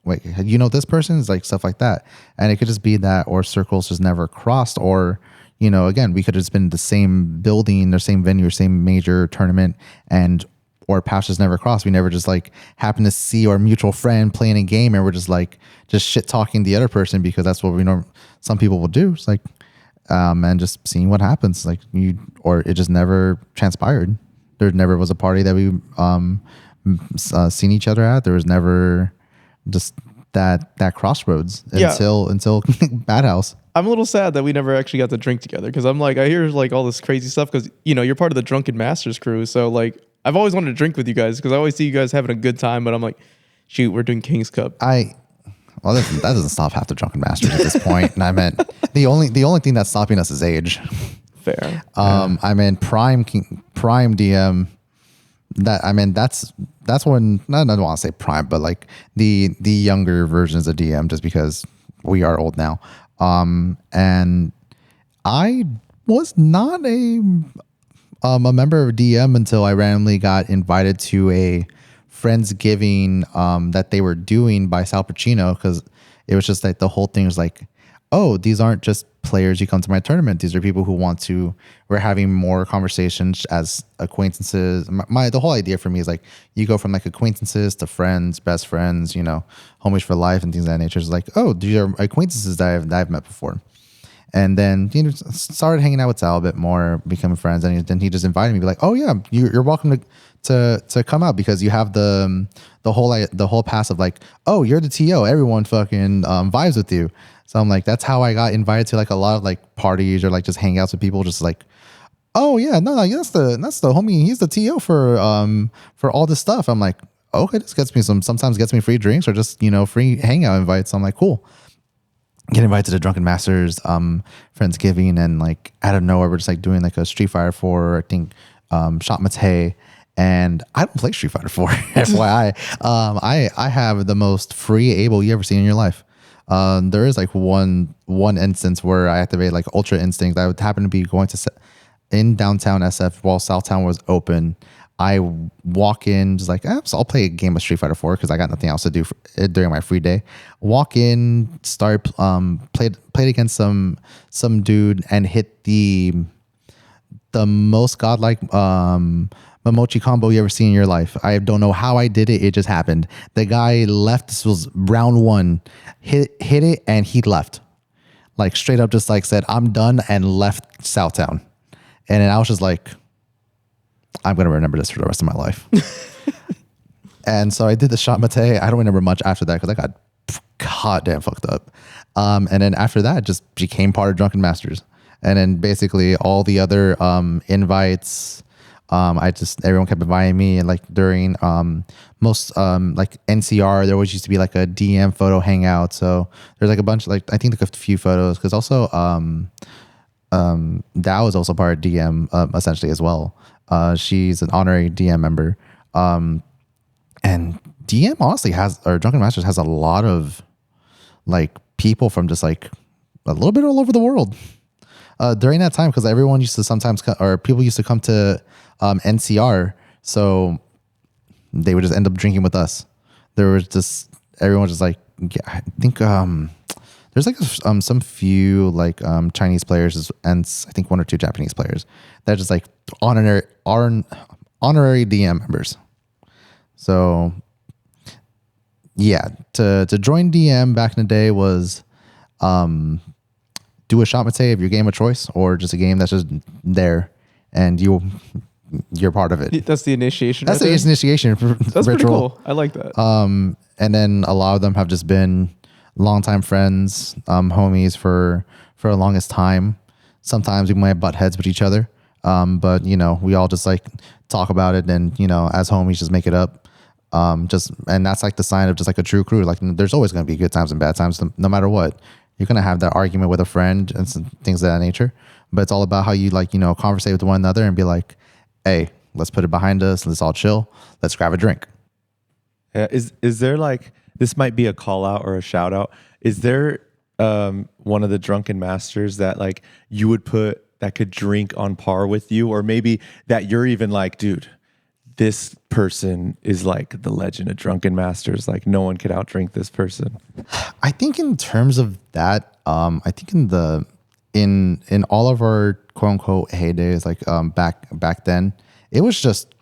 S1: wait, you know this person? It's like stuff like that. And it could just be that, or circles just never crossed, or, you know, again, we could have just been in the same building or same venue or same major tournament, and or paths just never crossed. We never just like happened to see our mutual friend playing a game, and we're just like just shit talking the other person because that's what we know some people will do. It's like, and just seeing what happens. Like or it just never transpired. There never was a party that we seen each other at. There was never just that crossroads until Madhouse.
S4: I'm a little sad that we never actually got to drink together, because I'm like, I hear like all this crazy stuff because, you know, you're part of the Drunken Masters crew. So like, I've always wanted to drink with you guys because I always see you guys having a good time. But I'm like, shoot, we're doing King's Cup.
S1: That doesn't stop half the Drunken Masters at this point. And I meant the only thing that's stopping us is age.
S4: Fair.
S1: I mean prime DM. That's when I don't want to say prime, but like the younger versions of DM, just because we are old now. And I was not a member of DM until I randomly got invited to a Friendsgiving that they were doing by Sal Pacino, because it was just like the whole thing was like, oh, these aren't just players you come to my tournament. These are people who we're having more conversations as acquaintances. The whole idea for me is like, you go from like acquaintances to friends, best friends, you know, homies for life and things of that nature. It's like, oh, these are acquaintances that I've met before. And then, you know, started hanging out with Sal a bit more, becoming friends. And then he just invited me, be like, oh yeah, you're welcome to come out, because you have the whole pass of like, oh, you're the TO, everyone fucking vibes with you. So I'm like, that's how I got invited to like a lot of like parties or like just hangouts with people, just like, oh yeah, no, that's the homie, he's the TO for all this stuff. I'm like, okay, this sometimes gets me free drinks or just, you know, free hangout invites. So I'm like, cool. Get invited to the Drunken Masters Friendsgiving, and like out of nowhere we're just like doing like a Street Fighter 4, I think, shot mate. And I don't play Street Fighter 4, FYI. I have the most free able you ever seen in your life. There is like one instance where I activated like Ultra Instinct. I would happen to be going in downtown SF while Southtown was open. I walk in just like, so I'll play a game of Street Fighter 4 because I got nothing else to do during my free day. Walk in, start played against some dude and hit the most godlike Momochi combo you ever seen in your life. I don't know how I did it. It just happened. The guy left. This was round one. Hit it and he left. Like straight up, just like said, I'm done, and left Southtown. And then I was just like, I'm gonna remember this for the rest of my life. And so I did the shot mate. I don't remember much after that because I got goddamn fucked up. And then after that, just became part of Drunken Masters. And then basically all the other invites, everyone kept inviting me, and like during most like NCR, there always used to be like a DM photo hangout. So there's like a bunch, like I think like a few photos, because also Dao is also part of DM essentially as well. She's an honorary DM member. And DM honestly Drunken Masters has a lot of like people from just like a little bit all over the world. During that time, because everyone used to sometimes people used to come to NCR, so they would just end up drinking with us. There was just everyone was just like, I think there's like some few like Chinese players and I think one or two Japanese players that are just like honorary DM members. So yeah, to join DM back in the day was do a shot mate of your game of choice, or just a game that's just there and you're part of it.
S4: That's the initiation.
S1: That's the initiation.
S4: That's pretty cool. I like that.
S1: And then a lot of them have just been longtime friends, homies for the longest time. Sometimes we might butt heads with each other, but you know, we all just like talk about it, and you know, as homies, just make it up. And that's like the sign of just like a true crew. Like, there's always going to be good times and bad times, no matter what. You're going to have that argument with a friend and some things of that nature, but it's all about how you like, you know, conversate with one another and be like, hey, let's put it behind us. Let's all chill. Let's grab a drink.
S3: Yeah, is there like, this might be a call out or a shout out. Is there one of the Drunken Masters that like you would put that could drink on par with you, or maybe that you're even like, dude, this person is like the legend of Drunken Masters. Like no one could outdrink this person.
S1: I think in terms of that, I think in all of our quote unquote heydays, like back then, it was just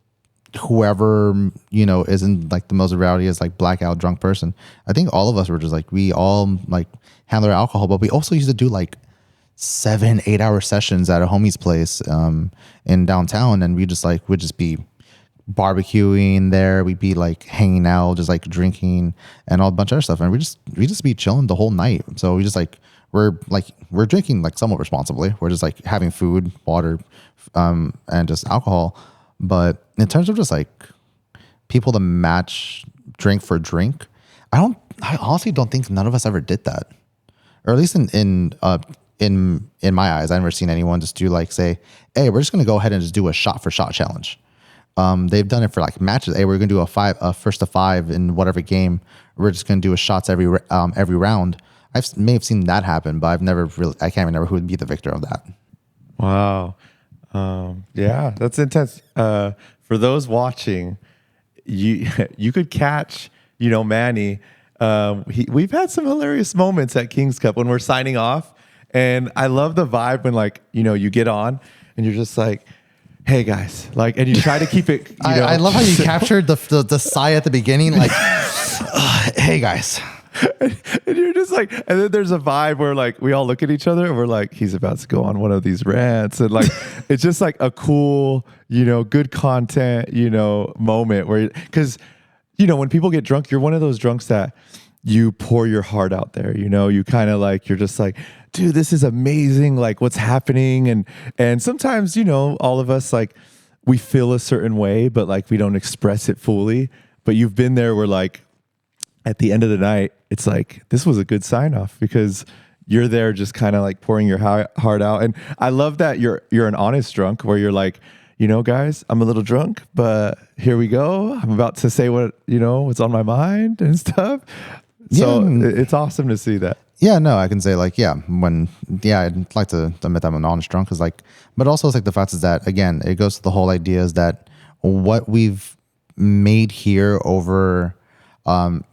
S1: whoever isn't like the most reality is like blackout drunk person. I think all of us were just like we all like handle our alcohol, but we also used to do like 7-8 hour sessions at a homie's place in downtown, and we'd just be barbecuing there. We'd be like hanging out, just like drinking and all a bunch of other stuff, and we just be chilling the whole night. So we just like we're drinking like somewhat responsibly. We're just like having food, water, and just alcohol. But in terms of just like people to match drink for drink, I honestly don't think none of us ever did that, or at least in my eyes, I've never seen anyone just do like say, hey, we're just gonna go ahead and just do a shot for shot challenge. They've done it for like matches. Hey, we're gonna do a first to 5 in whatever game. We're just gonna do a shots every round. May have seen that happen, but I can't remember who would be the victor of that.
S3: Wow. Yeah, that's intense. For those watching, you could catch, Manny. We've had some hilarious moments at King's Cup when we're signing off, and I love the vibe when like you get on and you're just like, hey guys, like, and you try to keep it.
S1: I love how you captured the sigh at the beginning, like, hey guys.
S3: And you're just like, and then there's a vibe where like we all look at each other and we're like, he's about to go on one of these rants, and like it's just like a cool, good content, moment where, because when people get drunk, you're one of those drunks that you pour your heart out there. You kind of like, you're just like, dude, this is amazing, like what's happening, and sometimes all of us like we feel a certain way, but like we don't express it fully. But you've been there where like at the end of the night, it's like, this was a good sign off because you're there just kind of like pouring your heart out. And I love that you're an honest drunk where you're like, guys, I'm a little drunk, but here we go. I'm about to say what's on my mind and stuff. So it's awesome to see that.
S1: Yeah, no, I can say like, I'd like to admit that I'm an honest drunk, because like, but also it's like the fact is that, again, it goes to the whole idea is that what we've made here over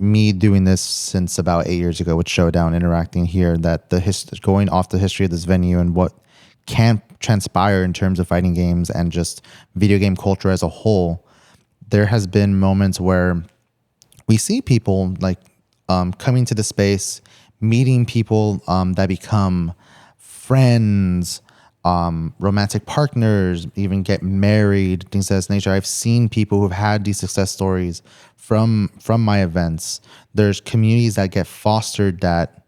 S1: me doing this since about 8 years ago with Showdown, interacting here, that going off the history of this venue and what can transpire in terms of fighting games and just video game culture as a whole, there has been moments where we see people like coming to the space, meeting people that become friends, romantic partners, even get married, things of this nature. I've seen people who've had these success stories from my events. There's communities that get fostered that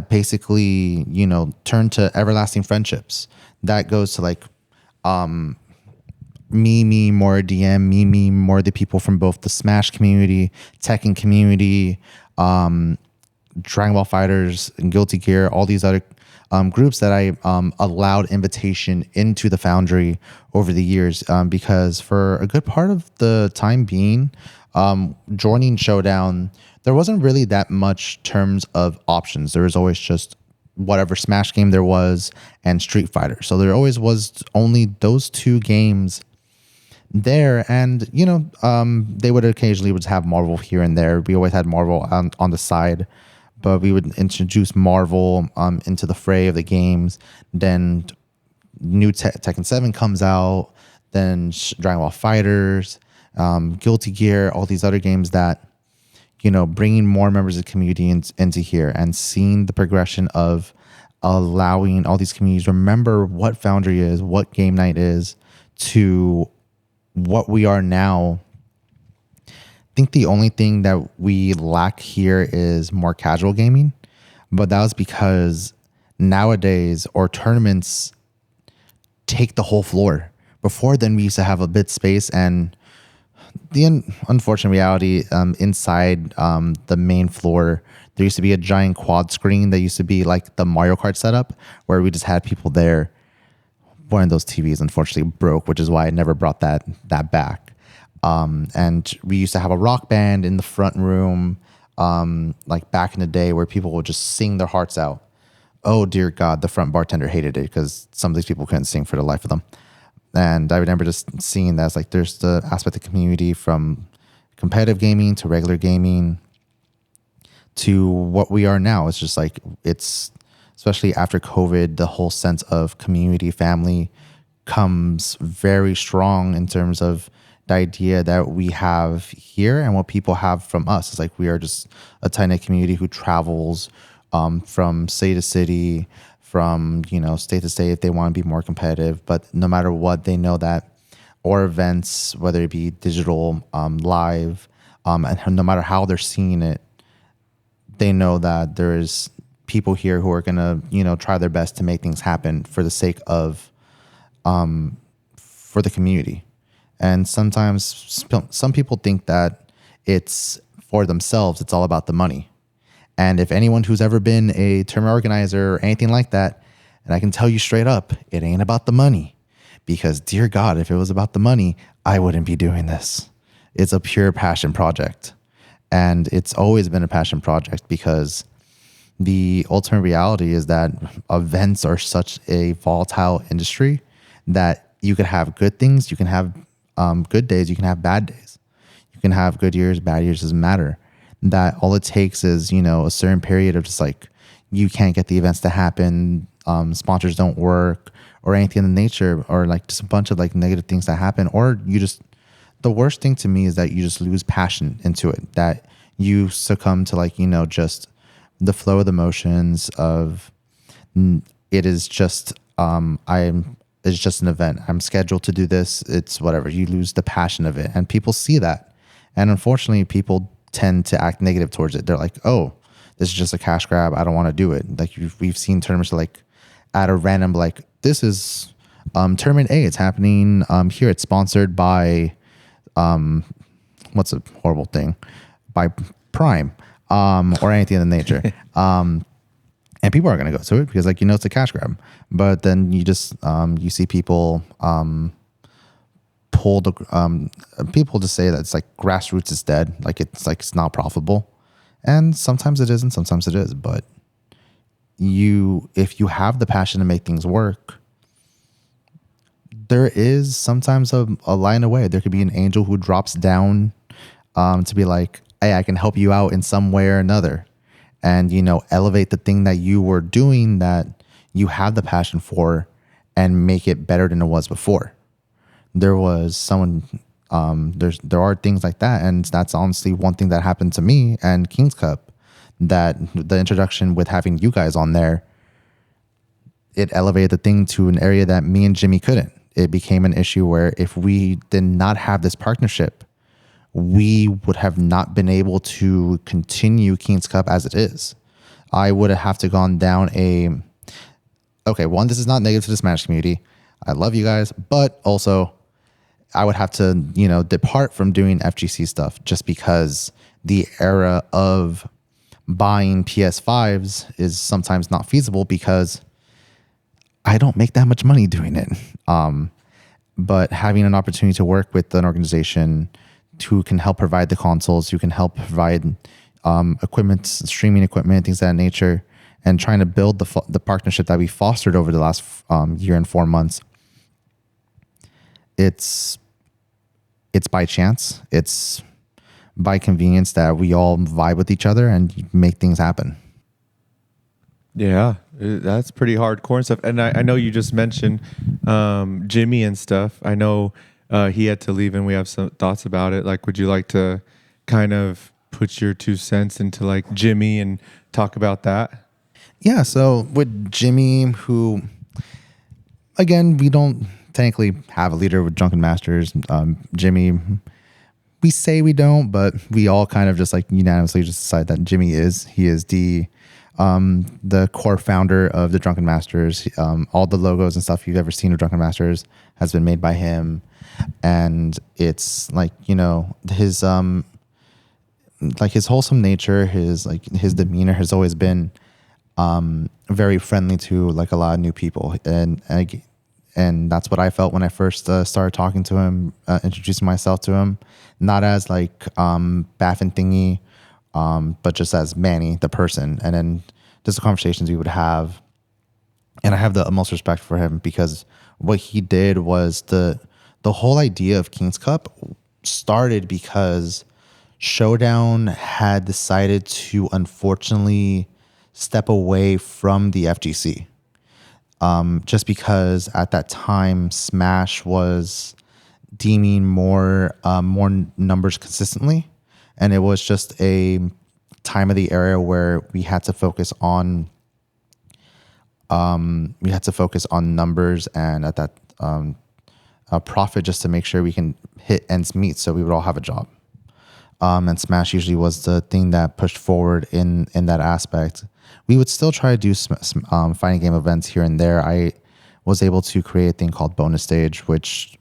S1: basically, turn to everlasting friendships. That goes to like me more DM, me more the people from both the Smash community, Tekken community, Dragon Ball Fighters, and Guilty Gear, all these other groups that I allowed invitation into the Foundry over the years, because for a good part of the time being, joining Showdown, there wasn't really that much terms of options. There was always just whatever Smash game there was and Street Fighter. So there always was only those two games there, and they would occasionally would have Marvel here and there. We always had Marvel on the side, but we would introduce Marvel into the fray of the games. Then new Tekken 7 comes out, then Dragon Ball Fighters, Guilty Gear, all these other games that, bringing more members of the community into here and seeing the progression of allowing all these communities remember what Foundry is, what game night is, to what we are now. I think the only thing that we lack here is more casual gaming, but that was because nowadays our tournaments take the whole floor. Before then, we used to have a bit space, and the unfortunate reality inside the main floor, there used to be a giant quad screen that used to be like the Mario Kart setup, where we just had people there. One of those TVs unfortunately broke, which is why I never brought that back. And we used to have a rock band in the front room, like back in the day, where people would just sing their hearts out. Oh dear God, the front bartender hated it because some of these people couldn't sing for the life of them. And I remember just seeing that as like there's the aspect of community from competitive gaming to regular gaming to what we are now. It's just like it's especially after COVID, the whole sense of community, family comes very strong in terms of the idea that we have here and what people have from us. It's like we are just a tight-knit community who travels from city to city, from state to state if they want to be more competitive. But no matter what, they know that our events, whether it be digital, live, and no matter how they're seeing it, they know that there's people here who are gonna try their best to make things happen for the sake of for the community. And sometimes some people think that it's for themselves. It's all about the money. And if anyone who's ever been a tournament organizer or anything like that, and I can tell you straight up, it ain't about the money. Because dear God, if it was about the money, I wouldn't be doing this. It's a pure passion project. And it's always been a passion project because the ultimate reality is that events are such a volatile industry that you could have good things, you can have good days, you can have bad days. You can have good years, bad years, doesn't matter. That all it takes is, a certain period of just like, you can't get the events to happen, sponsors don't work, or anything in the nature, or like just a bunch of like negative things that happen, or the worst thing to me is that you just lose passion into it, that you succumb to like, just the flow of the motions of it is just, it's just an event. I'm scheduled to do this. It's whatever. You lose the passion of it. And people see that. And unfortunately, people tend to act negative towards it. They're like, oh, this is just a cash grab. I don't want to do it. Like we've seen tournaments like at a random, like this is tournament A. It's happening here. It's sponsored by, what's a horrible thing? By Prime or anything of the nature. And people are going to go to it because like, it's a cash grab. But then you just, you see people pull the, people just say that it's like grassroots is dead. Like it's not profitable. And sometimes it is and sometimes it is. But if you have the passion to make things work, there is sometimes a line away. There could be an angel who drops down to be like, hey, I can help you out in some way or another. And, elevate the thing that you were doing that you have the passion for and make it better than it was before. There was someone, there are things like that. And that's honestly one thing that happened to me and King's Cup, that the introduction with having you guys on there, it elevated the thing to an area that me and Jimmy couldn't. It became an issue where if we did not have this partnership, we would have not been able to continue King's Cup as it is. I would have to gone down one, this is not negative to the Smash community. I love you guys, but also I would have to, depart from doing FGC stuff just because the era of buying PS5s is sometimes not feasible because I don't make that much money doing it. But having an opportunity to work with an organization who can help provide the consoles, who can help provide equipment, streaming equipment, things of that nature, and trying to build the partnership that we fostered over the last year and 4 months. It's by chance. It's by convenience that we all vibe with each other and make things happen.
S3: Yeah, that's pretty hardcore and stuff. And I know you just mentioned Jimmy and stuff. I know he had to leave and we have some thoughts about it. Like, would you like to kind of put your 2 cents into like Jimmy and talk about that?
S1: Yeah, so with Jimmy, who, again, we don't technically have a leader with Drunken Masters. Jimmy, we say we don't, but we all kind of just like unanimously just decide that Jimmy is. He is the core founder of the Drunken Masters. All the logos and stuff you've ever seen of Drunken Masters has been made by him. And it's like, his his wholesome nature, his demeanor has always been very friendly to like a lot of new people. And that's what I felt when I first started talking to him, introducing myself to him, not as like Baff and Thingie, but just as Manny, the person. And then just the conversations we would have. And I have the utmost respect for him because what he did was the whole idea of King's Cup started because Showdown had decided to unfortunately step away from the FGC. Just because at that time Smash was deeming more numbers consistently, and it was just a time of the era where we had to focus on numbers and at that a profit, just to make sure we can hit ends meet, so we would all have a job. And Smash usually was the thing that pushed forward in that aspect. We would still try to do fighting game events here and there. I was able to create a thing called Bonus Stage, which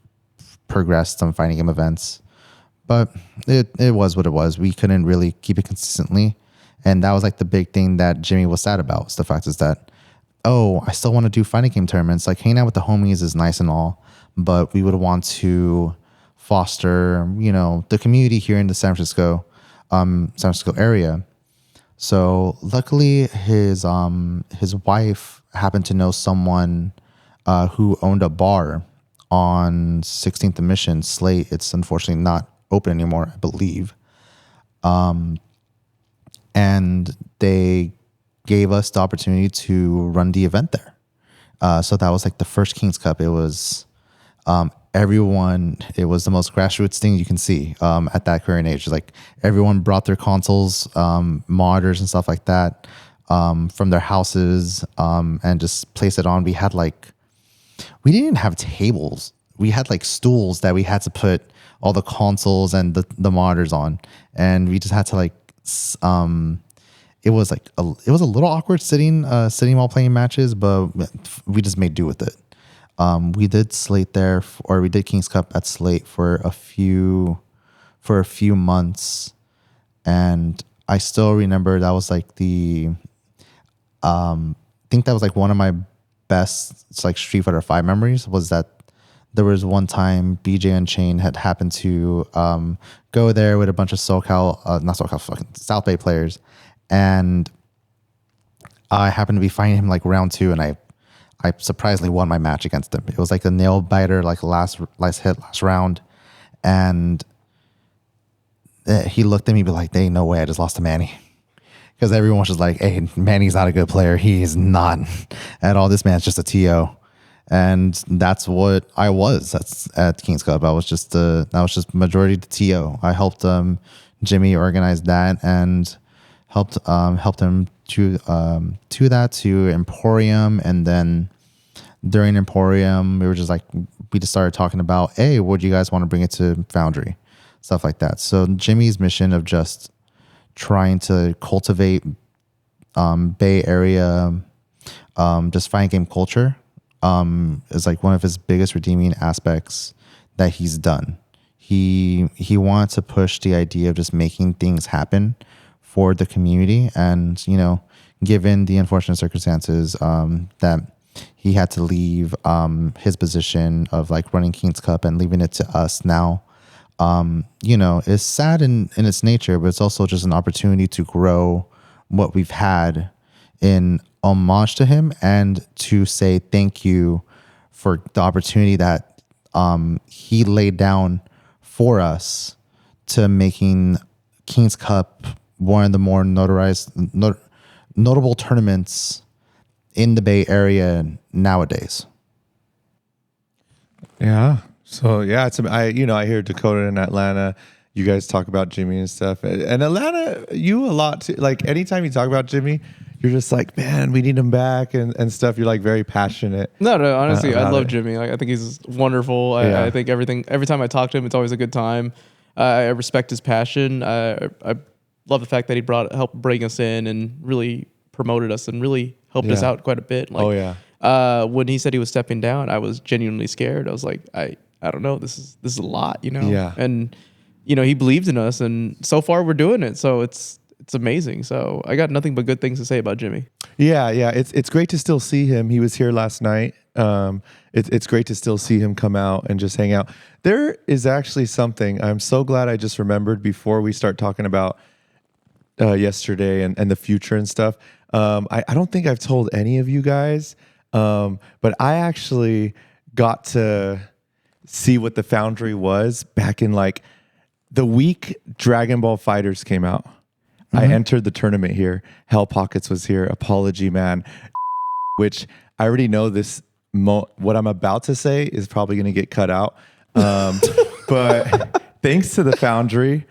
S1: progressed some fighting game events, but it was what it was. We couldn't really keep it consistently, and that was like the big thing that Jimmy was sad about. So the fact is that, I still want to do fighting game tournaments. Like, hanging out with the homies is nice and all, but we would want to foster, the community here in the San Francisco area. So luckily, his wife happened to know someone who owned a bar on 16th and Mission, Slate. It's unfortunately not open anymore, I believe. And they gave us the opportunity to run the event there. So that was like the first King's Cup. It was everyone. It was the most grassroots thing you can see at that current age. Like, everyone brought their consoles, monitors and stuff like that from their houses and just placed it on. We didn't have tables. We had like stools that we had to put all the consoles and the monitors on, and we just had to it was a little awkward sitting while playing matches, but we just made do with it. We did Slate there, or we did King's Cup at Slate for a few months, and I still remember that was like I think that was like one of my best Street Fighter 5 memories, was that there was one time BJ Unchained had happened to go there with a bunch of fucking South Bay players, and I happened to be fighting him like round 2, and I surprisingly won my match against him. It was like a nail biter, like last round, and he looked at me, be like, "Hey, no way, I just lost to Manny." Because everyone was just like, "Hey, Manny's not a good player. He is not at all. This man's just a TO." And that's what I was. That's at King's Cup. I was just majority the TO. I helped Jimmy organize that, and helped him to Emporium, and then during Emporium we just started talking about, hey, would you guys want to bring it to Foundry, stuff like that. So Jimmy's mission of just trying to cultivate Bay Area just fighting game culture is like one of his biggest redeeming aspects that he's done. He wanted to push the idea of just making things happen for the community, and given the unfortunate circumstances that he had to leave his position of like running King's Cup and leaving it to us now, it's sad in its nature, but it's also just an opportunity to grow what we've had in homage to him, and to say thank you for the opportunity that he laid down for us, to making King's Cup one of the more notable tournaments in the Bay Area nowadays.
S3: Yeah. So yeah, I hear Dakota in Atlanta. You guys talk about Jimmy and stuff, and Atlanta, you a lot too. Like, anytime you talk about Jimmy, you're just like, man, we need him back and stuff. You're like very passionate.
S4: No, honestly, I love Jimmy. Like, I think he's wonderful. I think every time I talk to him, it's always a good time. I respect his passion. I love the fact that he helped bring us in and really promoted us and really helped us out quite a bit. Like, when he said he was stepping down, I was genuinely scared. I was like, I don't know. This is a lot,
S3: Yeah.
S4: And he believed in us, and so far we're doing it. So it's amazing. So I got nothing but good things to say about Jimmy.
S3: Yeah. It's great to still see him. He was here last night. It's great to still see him come out and just hang out. There is actually something I'm so glad I just remembered before we start talking about yesterday and the future and stuff. I don't think I've told any of you guys, but I actually got to see what the Foundry was back in like the week Dragon Ball Fighters came out. I entered the tournament here. Hell Pockets was here. Apology Man, which I already know this. What I'm about to say is probably going to get cut out. But thanks to the Foundry,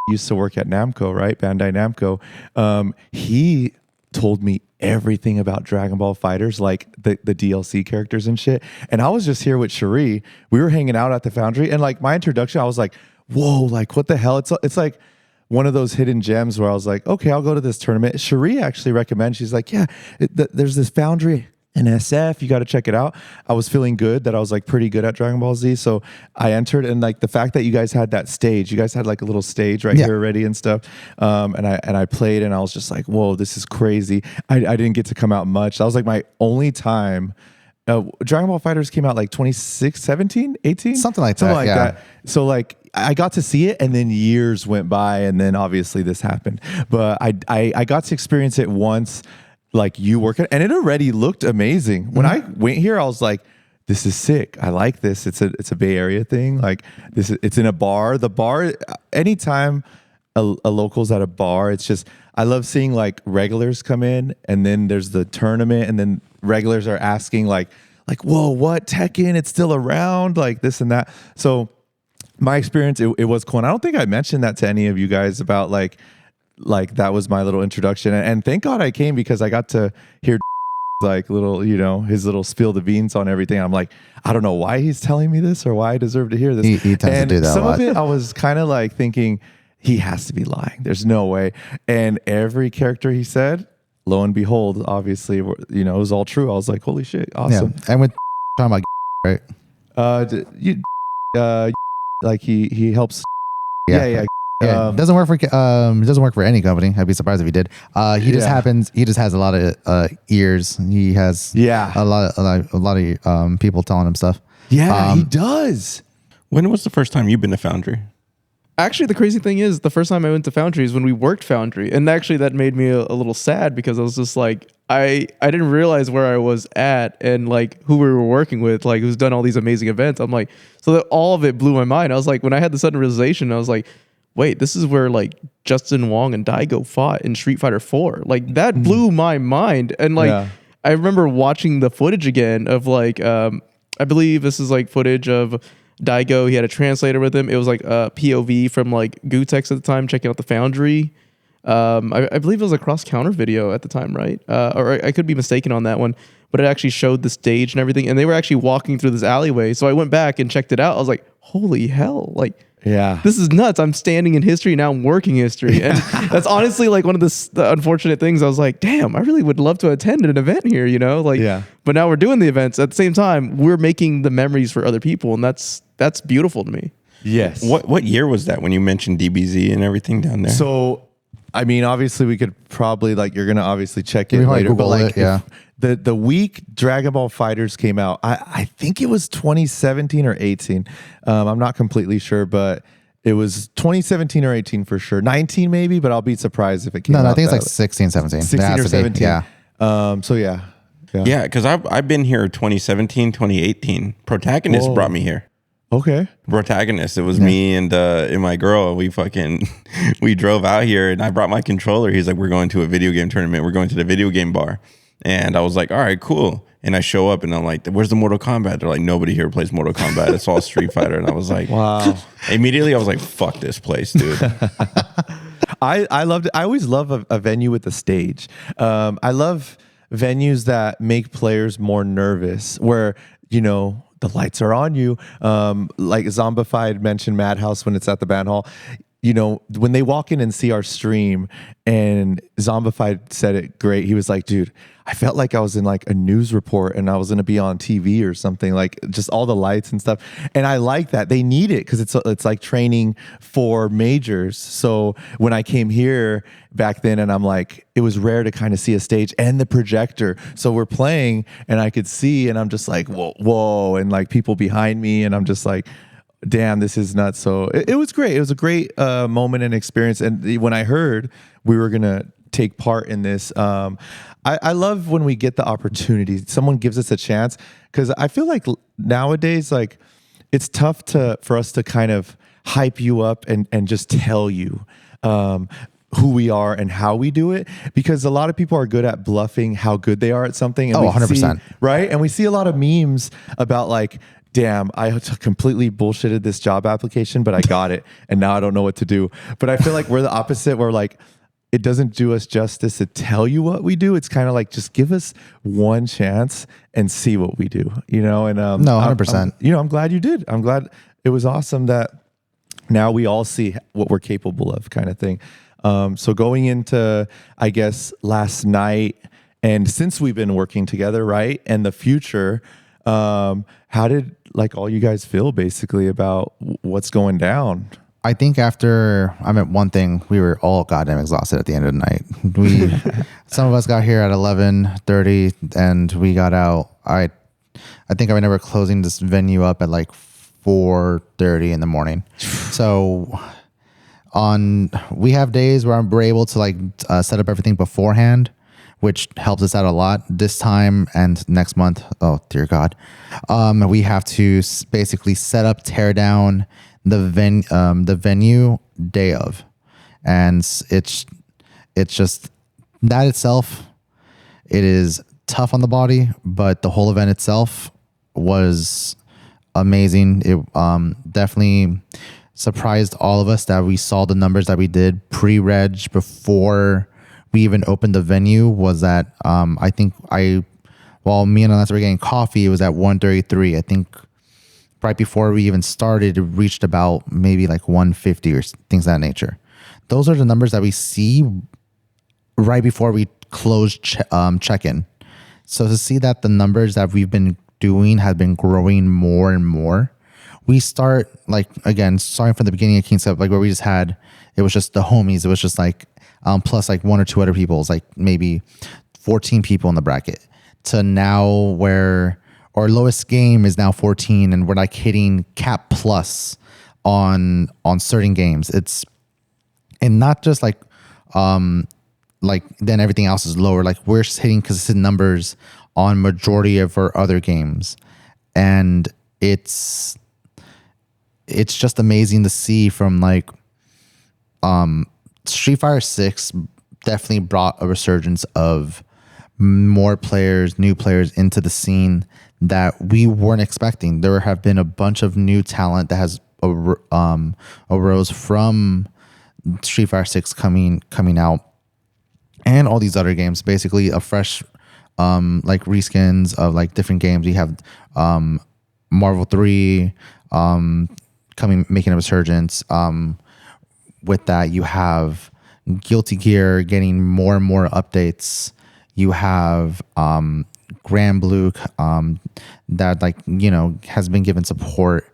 S3: used to work at Namco, right? Bandai Namco. He told me everything about Dragon Ball Fighters, like the DLC characters and shit. And I was just here with Cherie. We were hanging out at the Foundry, and like my introduction, I was like, whoa, like what the hell? It's like one of those hidden gems where I was like, okay, I'll go to this tournament. Cherie actually recommends, she's like, yeah, there's this Foundry in SF, you got to check it out. I was feeling good that I was like pretty good at Dragon Ball Z. So I entered, and like the fact that you guys had that stage, you guys had like a little stage right here already and stuff. And I played, and I was just like, whoa, this is crazy. I didn't get to come out much. That was like my only time. Dragon Ball Fighters came out like 17, 18?
S1: Something like that.
S3: So like I got to see it, and then years went by, and then obviously this happened. But I got to experience it once, like you working, and it already looked amazing. When I went here, I was like, this is sick. I like this. It's a Bay Area thing. Like it's in a bar. The bar, anytime a local's at a bar, it's just, I love seeing like regulars come in, and then there's the tournament, and then regulars are asking like, whoa, what Tekken? It's still around, like this and that. So my experience, it was cool. And I don't think I mentioned that to any of you guys about like that was my little introduction. And thank God I came, because I got to hear like little, his little spill the beans on everything. I'm like, I don't know why he's telling me this or why I deserve to hear this.
S1: He tends to do that
S3: some
S1: a lot.
S3: of it, I was kind of like thinking, he has to be lying. There's no way. And every character he said, lo and behold, obviously, it was all true. I was like, holy shit, awesome.
S1: Yeah. And with talking about right?
S3: Like he helps.
S1: Yeah.
S3: Yeah.
S1: It doesn't work for any company. I'd be surprised if he did. He just has a lot of ears. He has a lot of people telling him stuff.
S3: Yeah, he does.
S2: When was the first time you've been to Foundry?
S4: Actually, the crazy thing is, the first time I went to Foundry is when we worked Foundry. And actually, that made me a little sad, because I was just like, I didn't realize where I was at and like who we were working with, like who's done all these amazing events. I'm like, so that all of it blew my mind. I was like, when I had the sudden realization, I was like, wait, this is where like Justin Wong and Daigo fought in Street Fighter 4. Like that blew my mind. And like, I remember watching the footage again of like, I believe this is like footage of Daigo. He had a translator with him. It was like a POV from like Gutex at the time, checking out the Foundry. I believe it was a cross counter video at the time, right? Or I could be mistaken on that one, but it actually showed the stage and everything. And they were actually walking through this alleyway. So I went back and checked it out. I was like, holy hell. Like, this is nuts. I'm standing in history. Now I'm working history. And that's honestly like one of the unfortunate things. I was like, damn, I really would love to attend an event here, but now we're doing the events at the same time. We're making the memories for other people. And that's beautiful to me.
S3: Yes.
S2: What year was that when you mentioned DBZ and everything down there?
S3: So, I mean, obviously we could probably you're going to obviously check it later,
S1: Google
S3: but
S1: it,
S3: the week Dragon Ball Fighters came out, I think it was 2017 or 18. I'm not completely sure, but it was 2017 or 18 for sure. 19 maybe, but I'll be surprised if it came out.
S1: No, I think it's like 16, 17.
S3: 16 or 17.
S1: Yeah.
S3: So yeah.
S2: Yeah, because I've been here 2017, 2018. Protagonist brought me here.
S3: Okay.
S2: Protagonist. It was me and my girl. We drove out here, and I brought my controller. He's like, we're going to a video game tournament. We're going to the video game bar. And I was like, all right, cool. And I show up, and I'm like, where's the Mortal Kombat? They're like, nobody here plays Mortal Kombat. It's all Street Fighter. And I was like,
S3: wow.
S2: Immediately, I was like, fuck this place, dude.
S3: I loved it. I always love a venue with a stage. I love venues that make players more nervous, where, the lights are on you. Like Zombified mentioned Madhouse when it's at the band hall. When they walk in and see our stream, and Zombified said it great. He was like, dude, I felt like I was in like a news report and I was going to be on TV or something, like just all the lights and stuff. And I like that. They need it because it's like training for majors. So when I came here back then, and I'm like, it was rare to kind of see a stage and the projector. So we're playing and I could see, and I'm just like, whoa, and like people behind me, and I'm just like, damn, this is nuts. So it was great. It was a great moment and experience. And when I heard we were going to take part in this. I love when we get the opportunity. Someone gives us a chance, because I feel like nowadays, like, it's tough for us to kind of hype you up and just tell you who we are and how we do it, because a lot of people are good at bluffing how good they are at something. And
S1: 100%.
S3: Right? And we see a lot of memes about like, damn, I completely bullshitted this job application, but I got it. And now I don't know what to do. But I feel like we're the opposite. We're like, it doesn't do us justice to tell you what we do. It's kind of like, just give us one chance and see what we do, you know? And
S1: No, 100%.
S3: I'm glad you did. I'm glad. It was awesome that now we all see what we're capable of, kind of thing. So going into, I guess, last night, and since we've been working together, right, and the future, how did like all you guys feel basically about what's going down?
S1: I think after, I meant one thing, we were all goddamn exhausted at the end of the night. Some of us got here at 11:30 and we got out. I think I remember closing this venue up at like 4:30 in the morning. So we have days where we're able to like set up everything beforehand, which helps us out a lot. This time and next month, oh dear God, we have to basically set up, tear down the venue day of, and it's just that itself. It is tough on the body, but the whole event itself was amazing. It definitely surprised all of us that we saw the numbers that we did pre-reg before we even opened the venue. Was that I think while me and Alessa were getting coffee, it was at 133. I think right before we even started, it reached about maybe like 150 or things of that nature. Those are the numbers that we see right before we close check-in. So to see that the numbers that we've been doing have been growing more and more, we start like, again, starting from the beginning of King's Cup, like where we just had, it was just the homies. It was just like, plus like one or two other people. It's like maybe 14 people in the bracket, to now where our lowest game is now 14 and we're like hitting cap plus on certain games. It's, and not just like then everything else is lower. Like we're just hitting consistent numbers on majority of our other games. And it's just amazing to see from like, Street Fighter 6 definitely brought a resurgence of more players, new players into the scene that we weren't expecting. There have been a bunch of new talent that has arose from Street Fighter 6 coming out, and all these other games. Basically, a fresh like reskins of like different games. We have Marvel 3 making a resurgence. With that, you have Guilty Gear getting more and more updates. You have Grand Blue that like, you know, has been given support,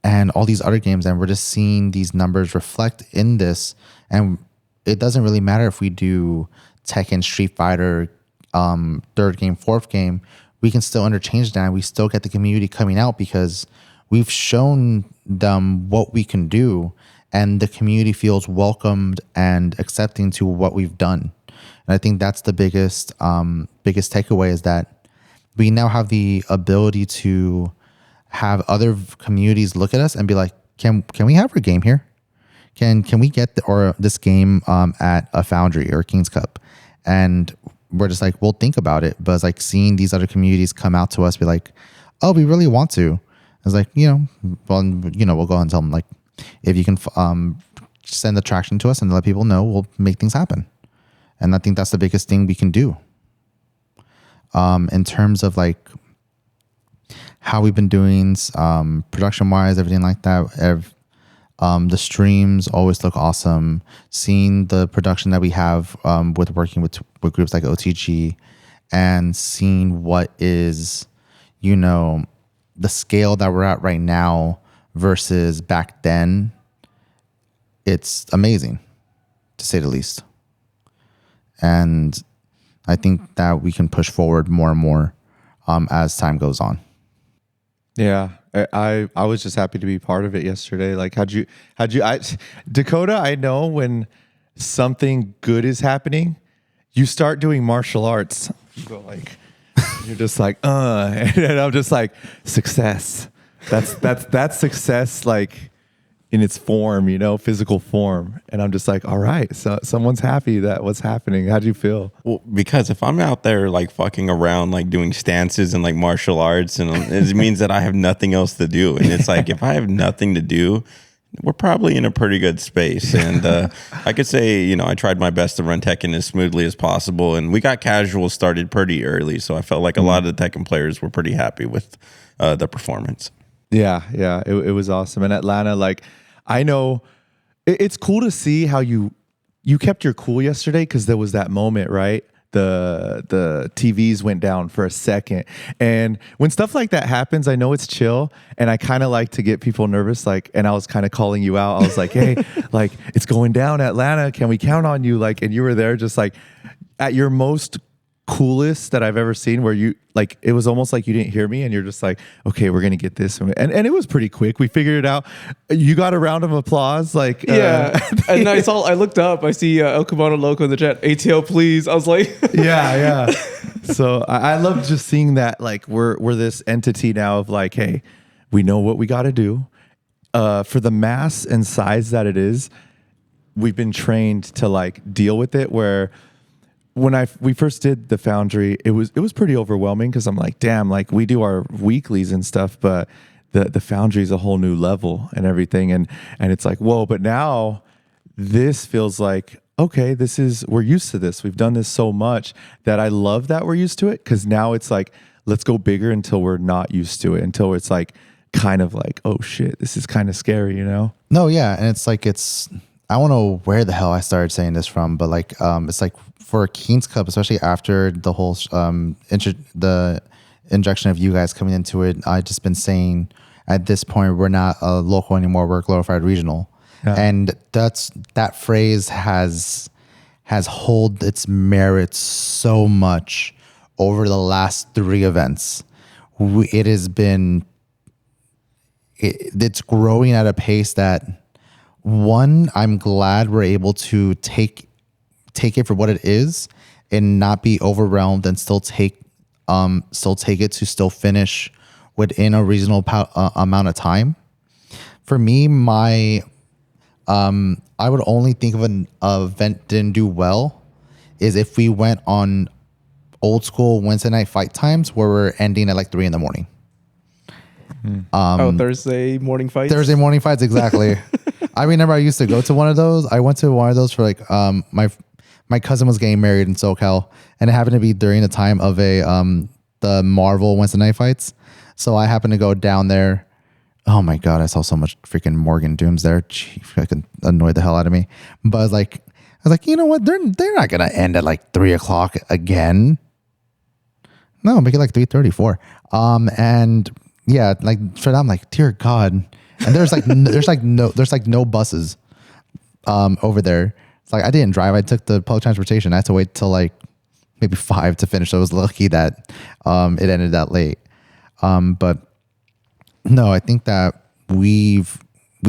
S1: and all these other games, and we're just seeing these numbers reflect in this. And it doesn't really matter if we do Tekken, Street Fighter, third game, fourth game, we can still interchange that. We still get the community coming out because we've shown them what we can do, and the community feels welcomed and accepting to what we've done. And I think that's the biggest takeaway, is that we now have the ability to have other communities look at us and be like, can we have our game here? Can we get this game at a Foundry or King's Cup? And we're just like, we'll think about it. But it's like seeing these other communities come out to us, be like, oh, we really want to. It's like, we'll go ahead and tell them, like, if you can send the traction to us and let people know, we'll make things happen. And I think that's the biggest thing we can do. In terms of like how we've been doing production wise, everything like that. The streams always look awesome. Seeing the production that we have with working with groups like OTG, and seeing what is, the scale that we're at right now versus back then, it's amazing, to say the least. And I think that we can push forward more and more as time goes on.
S3: Yeah, I was just happy to be part of it yesterday. Like, Dakota, I know when something good is happening, you start doing martial arts, you go like, you're just like, and I'm just like, success. That's success, like in its form, physical form. And I'm just like, all right, so someone's happy that what's happening. How do you feel?
S2: Well, because if I'm out there like fucking around, like doing stances and like martial arts, and it means that I have nothing else to do. And it's like, if I have nothing to do, we're probably in a pretty good space. And I could say, I tried my best to run Tekken as smoothly as possible. And we got casual started pretty early. So I felt like a lot of the Tekken players were pretty happy with the performance.
S3: Yeah. It was awesome. And Atlanta, like, I know it's cool to see how you kept your cool yesterday, because there was that moment, right? The TVs went down for a second. And when stuff like that happens, I know it's chill. And I kind of like to get people nervous. Like, and I was kind of calling you out. I was like, hey, like, it's going down, Atlanta. Can we count on you? Like, and you were there just like at your most coolest that I've ever seen, where you like, it was almost like you didn't hear me, and you're just like, okay, we're gonna get this, and it was pretty quick. We figured it out. You got a round of applause, like
S4: and I looked up, I see El Cubano Loco in the chat, ATL please. I was like,
S3: yeah. So I love just seeing that, like we're this entity now of like, hey, we know what we got to do for the mass and size that it is. We've been trained to like deal with it, where when we first did the Foundry, it was pretty overwhelming, because I'm like, damn, like we do our weeklies and stuff, but the Foundry is a whole new level and everything, and it's like, whoa. But now this feels like, okay, we're used to this. We've done this so much that I love that we're used to it, because now it's like, let's go bigger until we're not used to it, until it's like kind of like, oh shit, this is kind of scary,
S1: No, yeah, and it's like I don't know where the hell I started saying this from, but like it's like for King's Cup, especially after the whole the injection of you guys coming into it, I've just been saying at this point we're not a local anymore, we're a glorified regional. Yeah. And that phrase has hold its merits so much over the last 3 events. It has been it's growing at a pace that, one, I'm glad we're able to take it for what it is and not be overwhelmed, and still take it to still finish within a reasonable amount of time. For me, I would only think of an event didn't do well is if we went on old school Wednesday night fight times where we're ending at like 3 a.m.
S4: Thursday morning fights.
S1: Thursday morning fights, exactly. I remember I used to go to one of those. I went to one of those for like my cousin was getting married in SoCal, and it happened to be during the time of the Marvel Wednesday night fights. So I happened to go down there. Oh my god, I saw so much freaking Morgan Dooms there. Gee, fucking annoyed the hell out of me. But I was like, you know what? They're not gonna end at like 3 o'clock again. No, make it like 3:34. And yeah, like for that, I'm like, dear God. And there's no buses over there. It's like I didn't drive. I took the public transportation. I had to wait till like maybe 5 to finish. So I was lucky that it ended that late. But no, I think that we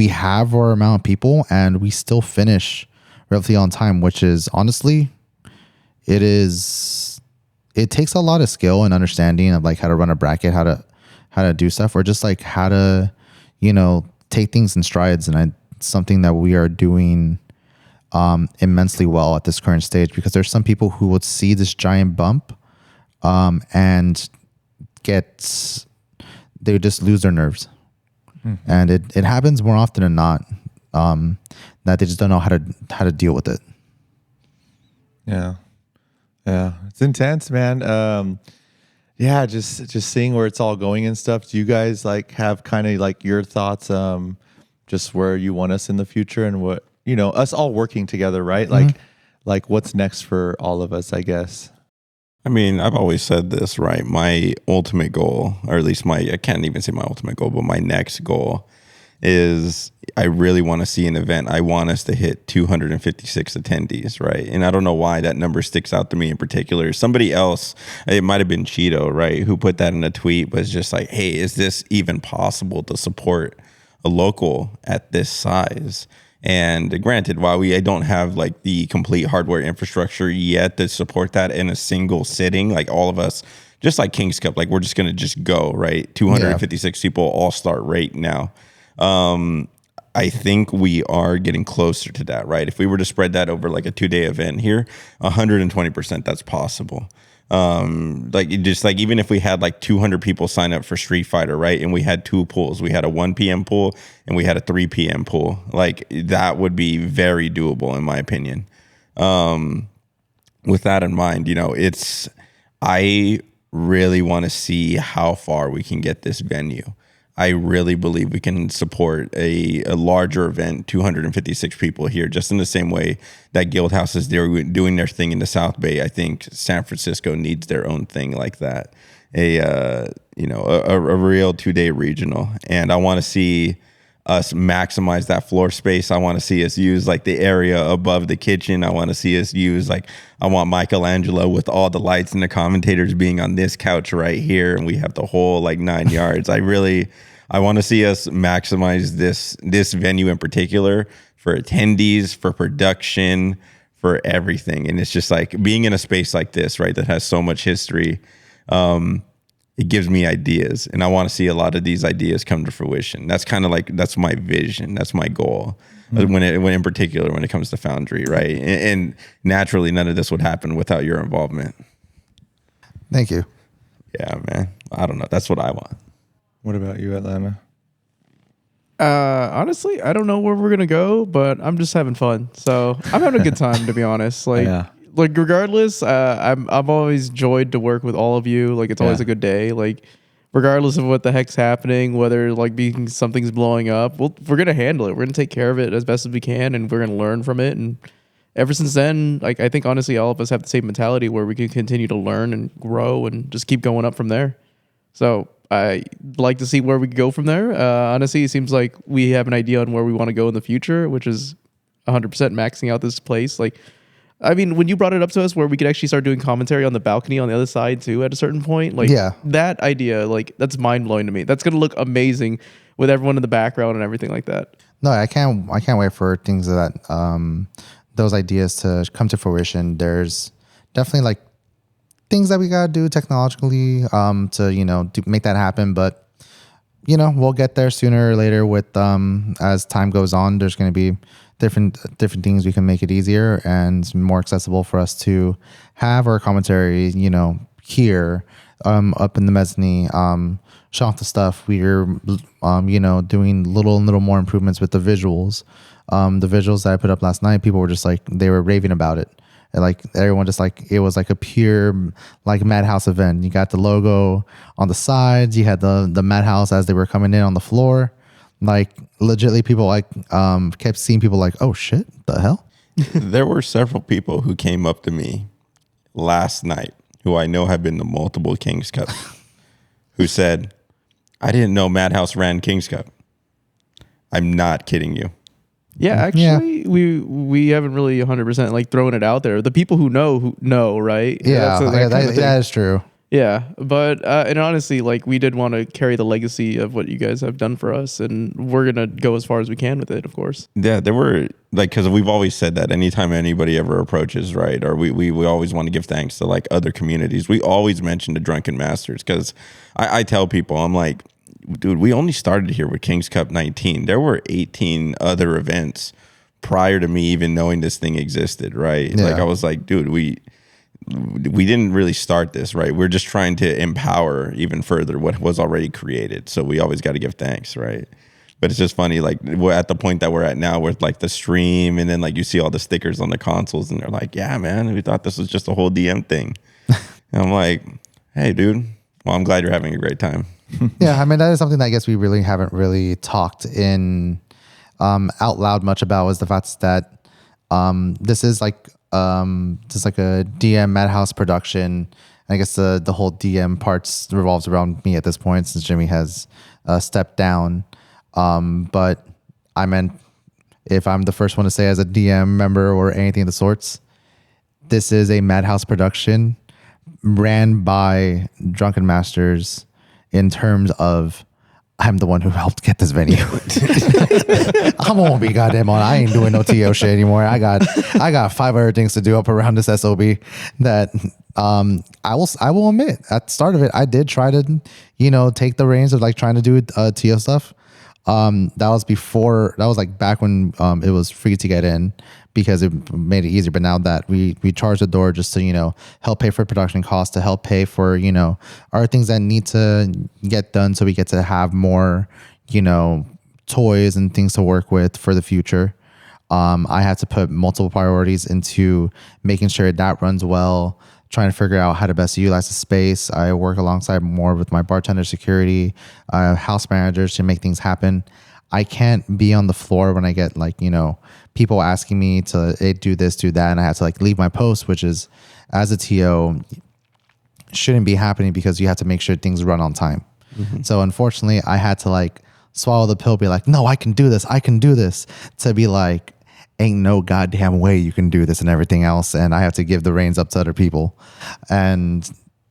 S1: have our amount of people and we still finish relatively on time, which is honestly, it takes a lot of skill and understanding of like how to run a bracket, how to do stuff, or just like how to, take things in strides. And it's something that we are doing immensely well at this current stage, because there's some people who would see this giant bump and they would just lose their nerves. Mm-hmm. And it happens more often than not that they just don't know how to deal with it.
S3: Yeah. It's intense, man. Just seeing where it's all going and stuff. Do you guys like have kind of like your thoughts, just where you want us in the future and what, us all working together, right?
S1: Mm-hmm.
S3: Like what's next for all of us, I guess.
S2: I mean, I've always said this, right? My ultimate goal, or at least I can't even say my ultimate goal, but my next goal is I really want to see an event. I want us to hit 256 attendees, right? And I don't know why that number sticks out to me in particular. Somebody else, it might have been Cheeto, right, who put that in a tweet, was just like, hey, is this even possible to support a local at this size? And granted, while I don't have like the complete hardware infrastructure yet to support that in a single sitting, like all of us, just like King's Cup, like we're just going to just go, right? 256 people all start right now. I think we are getting closer to that, right? If we were to spread that over like a 2-day event here, 120% that's possible. Like just like even if we had like 200 people sign up for Street Fighter, right? And we had 2 pools, we had a 1 p.m. pool and we had a 3 p.m. pool. Like that would be very doable in my opinion. With that in mind, I really want to see how far we can get this venue. I really believe we can support a larger event, 256 people here, just in the same way that Guildhouse is doing their thing in the South Bay. I think San Francisco needs their own thing like that, a real 2-day regional. And I want to see us maximize that floor space. I want to see us use like the area above the kitchen. I want to see us use I want Michelangelo with all the lights and the commentators being on this couch right here, and we have the whole like 9 yards. I want to see us maximize this venue in particular for attendees, for production, for everything. And it's just like being in a space like this, right, that has so much history. It gives me ideas, and I want to see a lot of these ideas come to fruition. That's kind of like, that's my vision. That's my goal. When in particular, when it comes to Foundry, right? And naturally, none of this would happen without your involvement.
S1: Thank you.
S2: Yeah, man. I don't know. That's what I want.
S3: What about you, Atlanta?
S4: Honestly, I don't know where we're gonna go, but I'm just having fun. So I'm having a good time, to be honest. Like regardless, I've always enjoyed to work with all of you. Like it's always a good day. Like regardless of what the heck's happening, whether like something's blowing up, we're gonna handle it. We're gonna take care of it as best as we can, and we're gonna learn from it. And ever since then, like I think honestly, all of us have the same mentality where we can continue to learn and grow and just keep going up from there. So I like to see where we go from there. Honestly, it seems like we have an idea on where we want to go in the future, which is 100% maxing out this place. Like, I mean, when you brought it up to us where we could actually start doing commentary on the balcony on the other side too at a certain point, like that idea, like that's mind blowing to me. That's going to look amazing with everyone in the background and everything like that.
S1: No, I can't wait for things those ideas to come to fruition. There's definitely like things that we gotta do technologically to make that happen, but we'll get there sooner or later. With as time goes on, there's going to be different things we can make it easier and more accessible for us to have our commentary here up in the mezzanine. Show off the stuff. We're doing little more improvements with the visuals. The visuals that I put up last night, people were just like, they were raving about it. And like everyone just like, it was like a pure like Madhouse event. You got the logo on the sides, you had the Madhouse as they were coming in on the floor. Like legitimately people like kept seeing people like, oh shit, the hell.
S2: There were several people who came up to me last night who I know have been to multiple King's Cup who said, I didn't know Madhouse ran King's Cup. I'm not kidding you.
S4: Yeah, actually, we haven't really 100% like thrown it out there. The people who know, right?
S1: Yeah, that is true.
S4: Yeah, but and honestly, like we did want to carry the legacy of what you guys have done for us, and we're gonna go as far as we can with it, of course.
S2: Yeah, there were like, because we've always said that anytime anybody ever approaches, right, or we always want to give thanks to like other communities. We always mention the Drunken Masters because I tell people, I'm like, dude, we only started here with King's Cup 19. There were 18 other events prior to me even knowing this thing existed, right?
S1: Yeah.
S2: Like I was like, dude, we didn't really start this, right? We're just trying to empower even further what was already created. So we always got to give thanks, right? But it's just funny, like we're at the point that we're at now with like the stream, and then like you see all the stickers on the consoles, and they're like, yeah, man, we thought this was just a whole DM thing. And I'm like, hey, dude, well, I'm glad you're having a great time.
S1: Yeah, I mean that is something that I guess we really haven't really talked in out loud much about, was the fact that this is like just like a DM Madhouse production. I guess the whole DM parts revolves around me at this point since Jimmy has stepped down. But I meant, if I'm the first one to say as a DM member or anything of the sorts, this is a Madhouse production ran by Drunken Masters in terms of I'm the one who helped get this venue. I won't be goddamn on. I ain't doing no TO shit anymore. I got 5 other things to do up around this SOB that I will admit at the start of it, I did try to, take the reins of like trying to do TO stuff. That was like back when it was free to get in because it made it easier. But now that we charge the door just to, help pay for production costs, to help pay for, our things that need to get done so we get to have more, toys and things to work with for the future. I had to put multiple priorities into making sure that runs well, trying to figure out how to best utilize the space. I work alongside more with my bartender, security, house managers to make things happen. I can't be on the floor when I get people asking me to do this, do that, and I have to leave my post, which is, as a TO, shouldn't be happening because you have to make sure things run on time. Mm-hmm. So unfortunately, I had to swallow the pill, be like, no, I can do this, to be like, ain't no goddamn way you can do this and everything else. And I have to give the reins up to other people. And,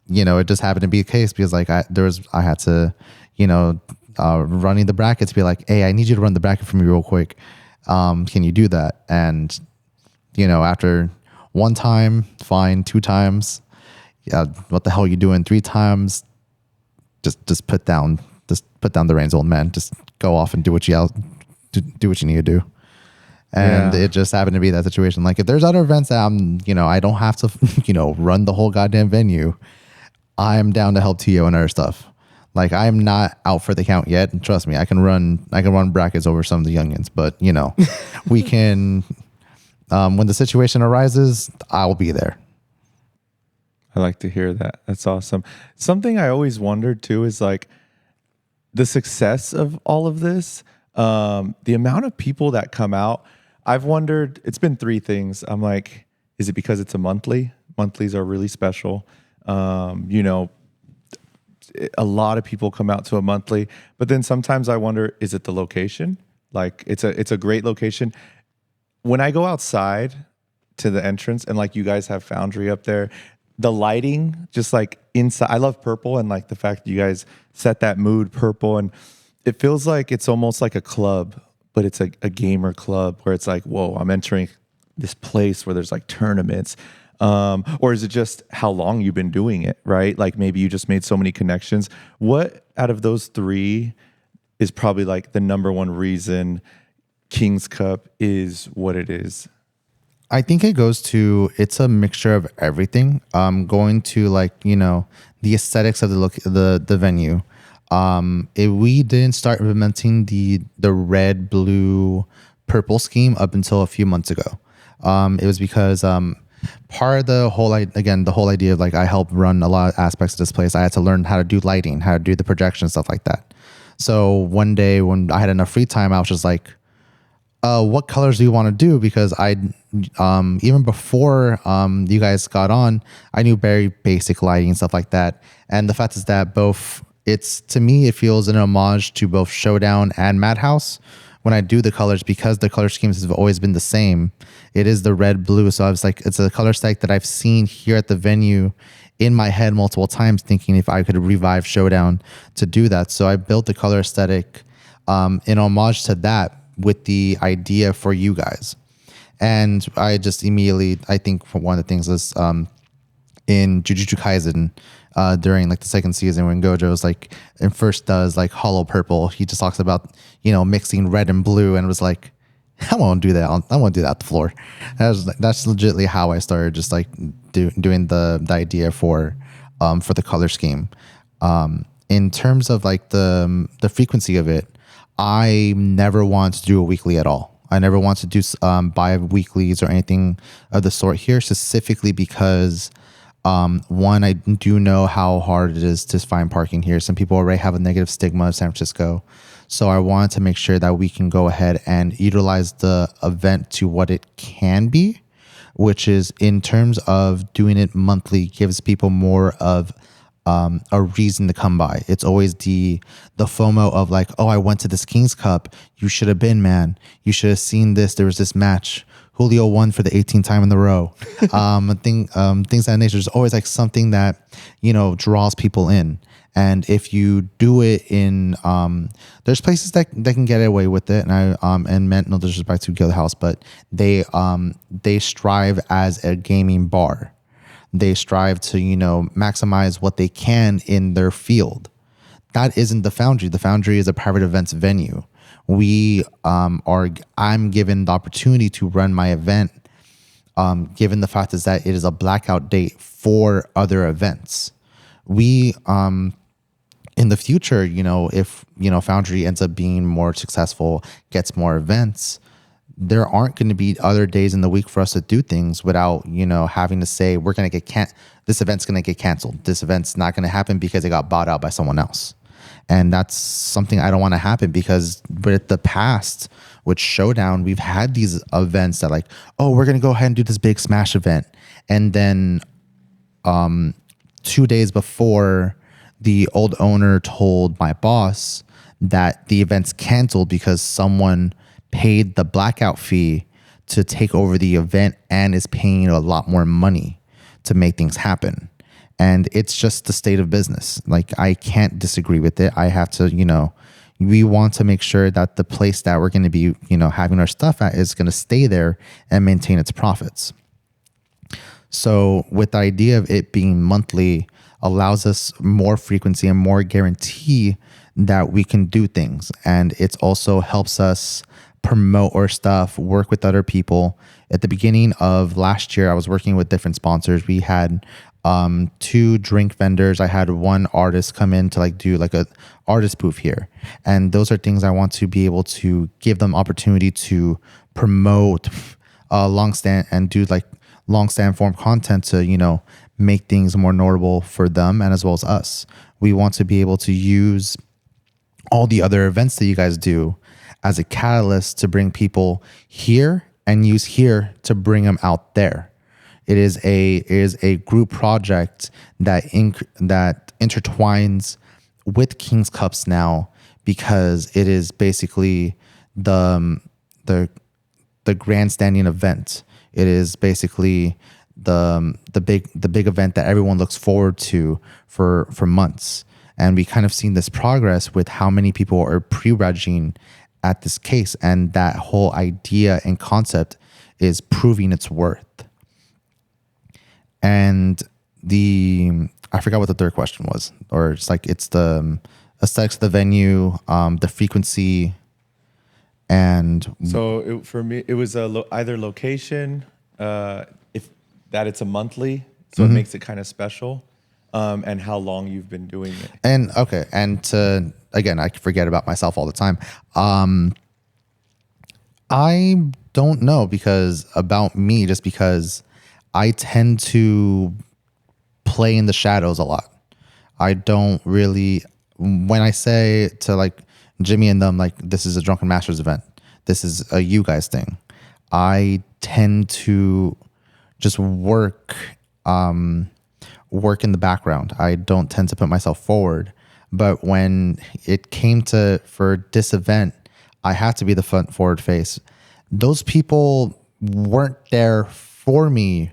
S1: it just happened to be the case because I had to, running the brackets, be like, hey, I need you to run the bracket for me real quick. Can you do that? And, after 1 time, fine, 2 times, yeah, what the hell are you doing? 3 times, just put down the reins, old man. Just go off and do what you need to do. And it just happened to be that situation. Like if there's other events that I don't have to, run the whole goddamn venue, I'm down to help TO and other stuff. Like I'm not out for the count yet. And trust me, I can run brackets over some of the youngins, but we can, when the situation arises, I'll be there.
S3: I like to hear that. That's awesome. Something I always wondered too is the success of all of this, the amount of people that come out. I've wondered, it's been 3 things. I'm like, is it because it's a monthly? Monthlies are really special. A lot of people come out to a monthly, but then sometimes I wonder, is it the location? Like it's a great location. When I go outside to the entrance and you guys have Foundry up there, the lighting, just inside, I love purple and the fact that you guys set that mood purple, and it feels like it's almost like a club, but it's a gamer club where it's whoa, I'm entering this place where there's tournaments. Or is it just how long you've been doing it, right? Maybe you just made so many connections. What out of those 3 is probably the number one reason King's Cup is what it is?
S1: I think it goes to, it's a mixture of everything. Going to the aesthetics of the venue. We didn't start implementing the red, blue, purple scheme up until a few months ago. It was because part of the whole idea of I help run a lot of aspects of this place. I had to learn how to do lighting, how to do the projection, stuff like that. So one day when I had enough free time, I was just like, what colors do you want to do? Because I, even before you guys got on, I knew very basic lighting and stuff like that. And the fact is that to me, it feels an homage to both Showdown and Madhouse when I do the colors, because the color schemes have always been the same. It is the red, blue. So I was like, it's a color stack that I've seen here at the venue in my head multiple times, thinking if I could revive Showdown to do that. So I built the color aesthetic in homage to that with the idea for you guys. And I just immediately, I think one of the things is in Jujutsu Kaisen, during the second season when Gojo's and first does hollow purple, he just talks about mixing red and blue, and was like, I won't do that. I won't do that on the floor. That's legitimately how I started just doing the idea for the color scheme. In terms of the frequency of it, I never want to do a weekly at all. I never want to do bi-weeklies or anything of the sort here, specifically because one, I do know how hard it is to find parking here. Some people already have a negative stigma of San Francisco. So I wanted to make sure that we can go ahead and utilize the event to what it can be, which is, in terms of doing it monthly, gives people more of a reason to come by. It's always the FOMO of oh, I went to this King's Cup. You should have been, man. You should have seen this. There was this match. Julio won for the 18th time in a row. Things of that nature. There's always like something that, draws people in. And if you do it in, there's places that can get away with it. And meant no disrespect to Guild House, but they strive as a gaming bar. They strive to, maximize what they can in their field. That isn't the Foundry. The Foundry is a private events venue. I'm given the opportunity to run my event, given the fact is that it is a blackout date for other events. We, in the future, if, Foundry ends up being more successful, gets more events, there aren't going to be other days in the week for us to do things without, having to say, we're going to this event's going to get canceled. This event's not going to happen because it got bought out by someone else. And that's something I don't want to happen because with the past, with Showdown, we've had these events that like, oh, we're going to go ahead and do this big Smash event. And then 2 days before, the old owner told my boss that the event's canceled because someone paid the blackout fee to take over the event and is paying a lot more money to make things happen. And it's just the state of business. Like, I can't disagree with it. I have to, we want to make sure that the place that we're going to be, having our stuff at is going to stay there and maintain its profits. So with the idea of it being monthly allows us more frequency and more guarantee that we can do things. And it also helps us promote our stuff, work with other people. At the beginning of last year, I was working with different sponsors. We had 2 drink vendors. I had 1 artist come in to do a artist booth here. And those are things I want to be able to give them opportunity to promote long stand form content to, make things more notable for them and as well as us. We want to be able to use all the other events that you guys do as a catalyst to bring people here and use here to bring them out there. It is a group project that intertwines with King's Cups now because it is basically the grandstanding event. It is basically the big event that everyone looks forward to for months. And we kind of seen this progress with how many people are pre-regging at this case, and that whole idea and concept is proving its worth. And I forgot what the third question was, or it's the aesthetics of the venue, the frequency, and
S3: so for me, it was either location, if that it's a monthly, so it makes it kind of special, and how long you've been doing it.
S1: And okay, and again, I forget about myself all the time. I don't know because I tend to play in the shadows a lot. I don't really, when I say to Jimmy and them, this is a Drunken Masters event, this is a you guys thing, I tend to just work in the background. I don't tend to put myself forward. But when it came for this event, I had to be the forward face. Those people weren't there for me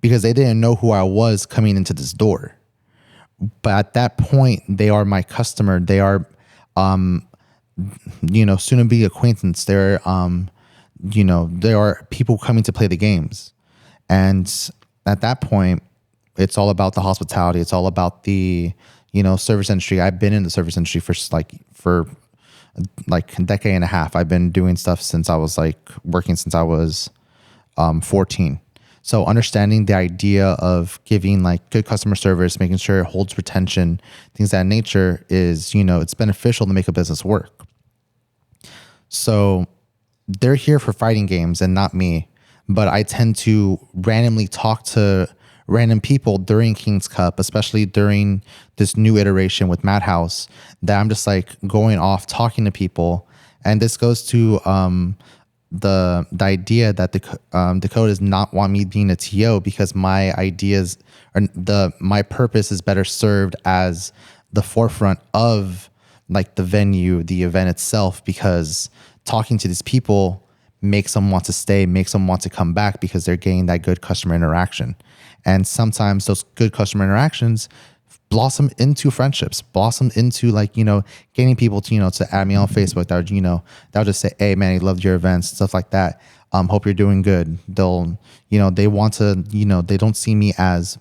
S1: because they didn't know who I was coming into this door. But at that point, they are my customer. They are, soon to be acquaintance. They're, there are people coming to play the games. And at that point, it's all about the hospitality. It's all about the, service industry. I've been in the service industry for a decade and a half. I've been doing stuff since I was working since I was 14. So understanding the idea of giving good customer service, making sure it holds retention, things of that nature is, it's beneficial to make a business work. So they're here for fighting games and not me. But I tend to randomly talk to random people during King's Cup, especially during this new iteration with Madhouse, that I'm just going off talking to people. And this goes to the idea that Dakota does not want me being a TO because my ideas my purpose is better served as the forefront of the venue, the event itself, because talking to these people makes them want to stay, makes them want to come back because they're getting that good customer interaction. And sometimes those good customer interactions blossom into friendships, blossom into like, getting people to, to add me on Facebook that would, that would just say, hey, Manny, loved your events, stuff like that. Hope you're doing good. They'll, they want to, they don't see me as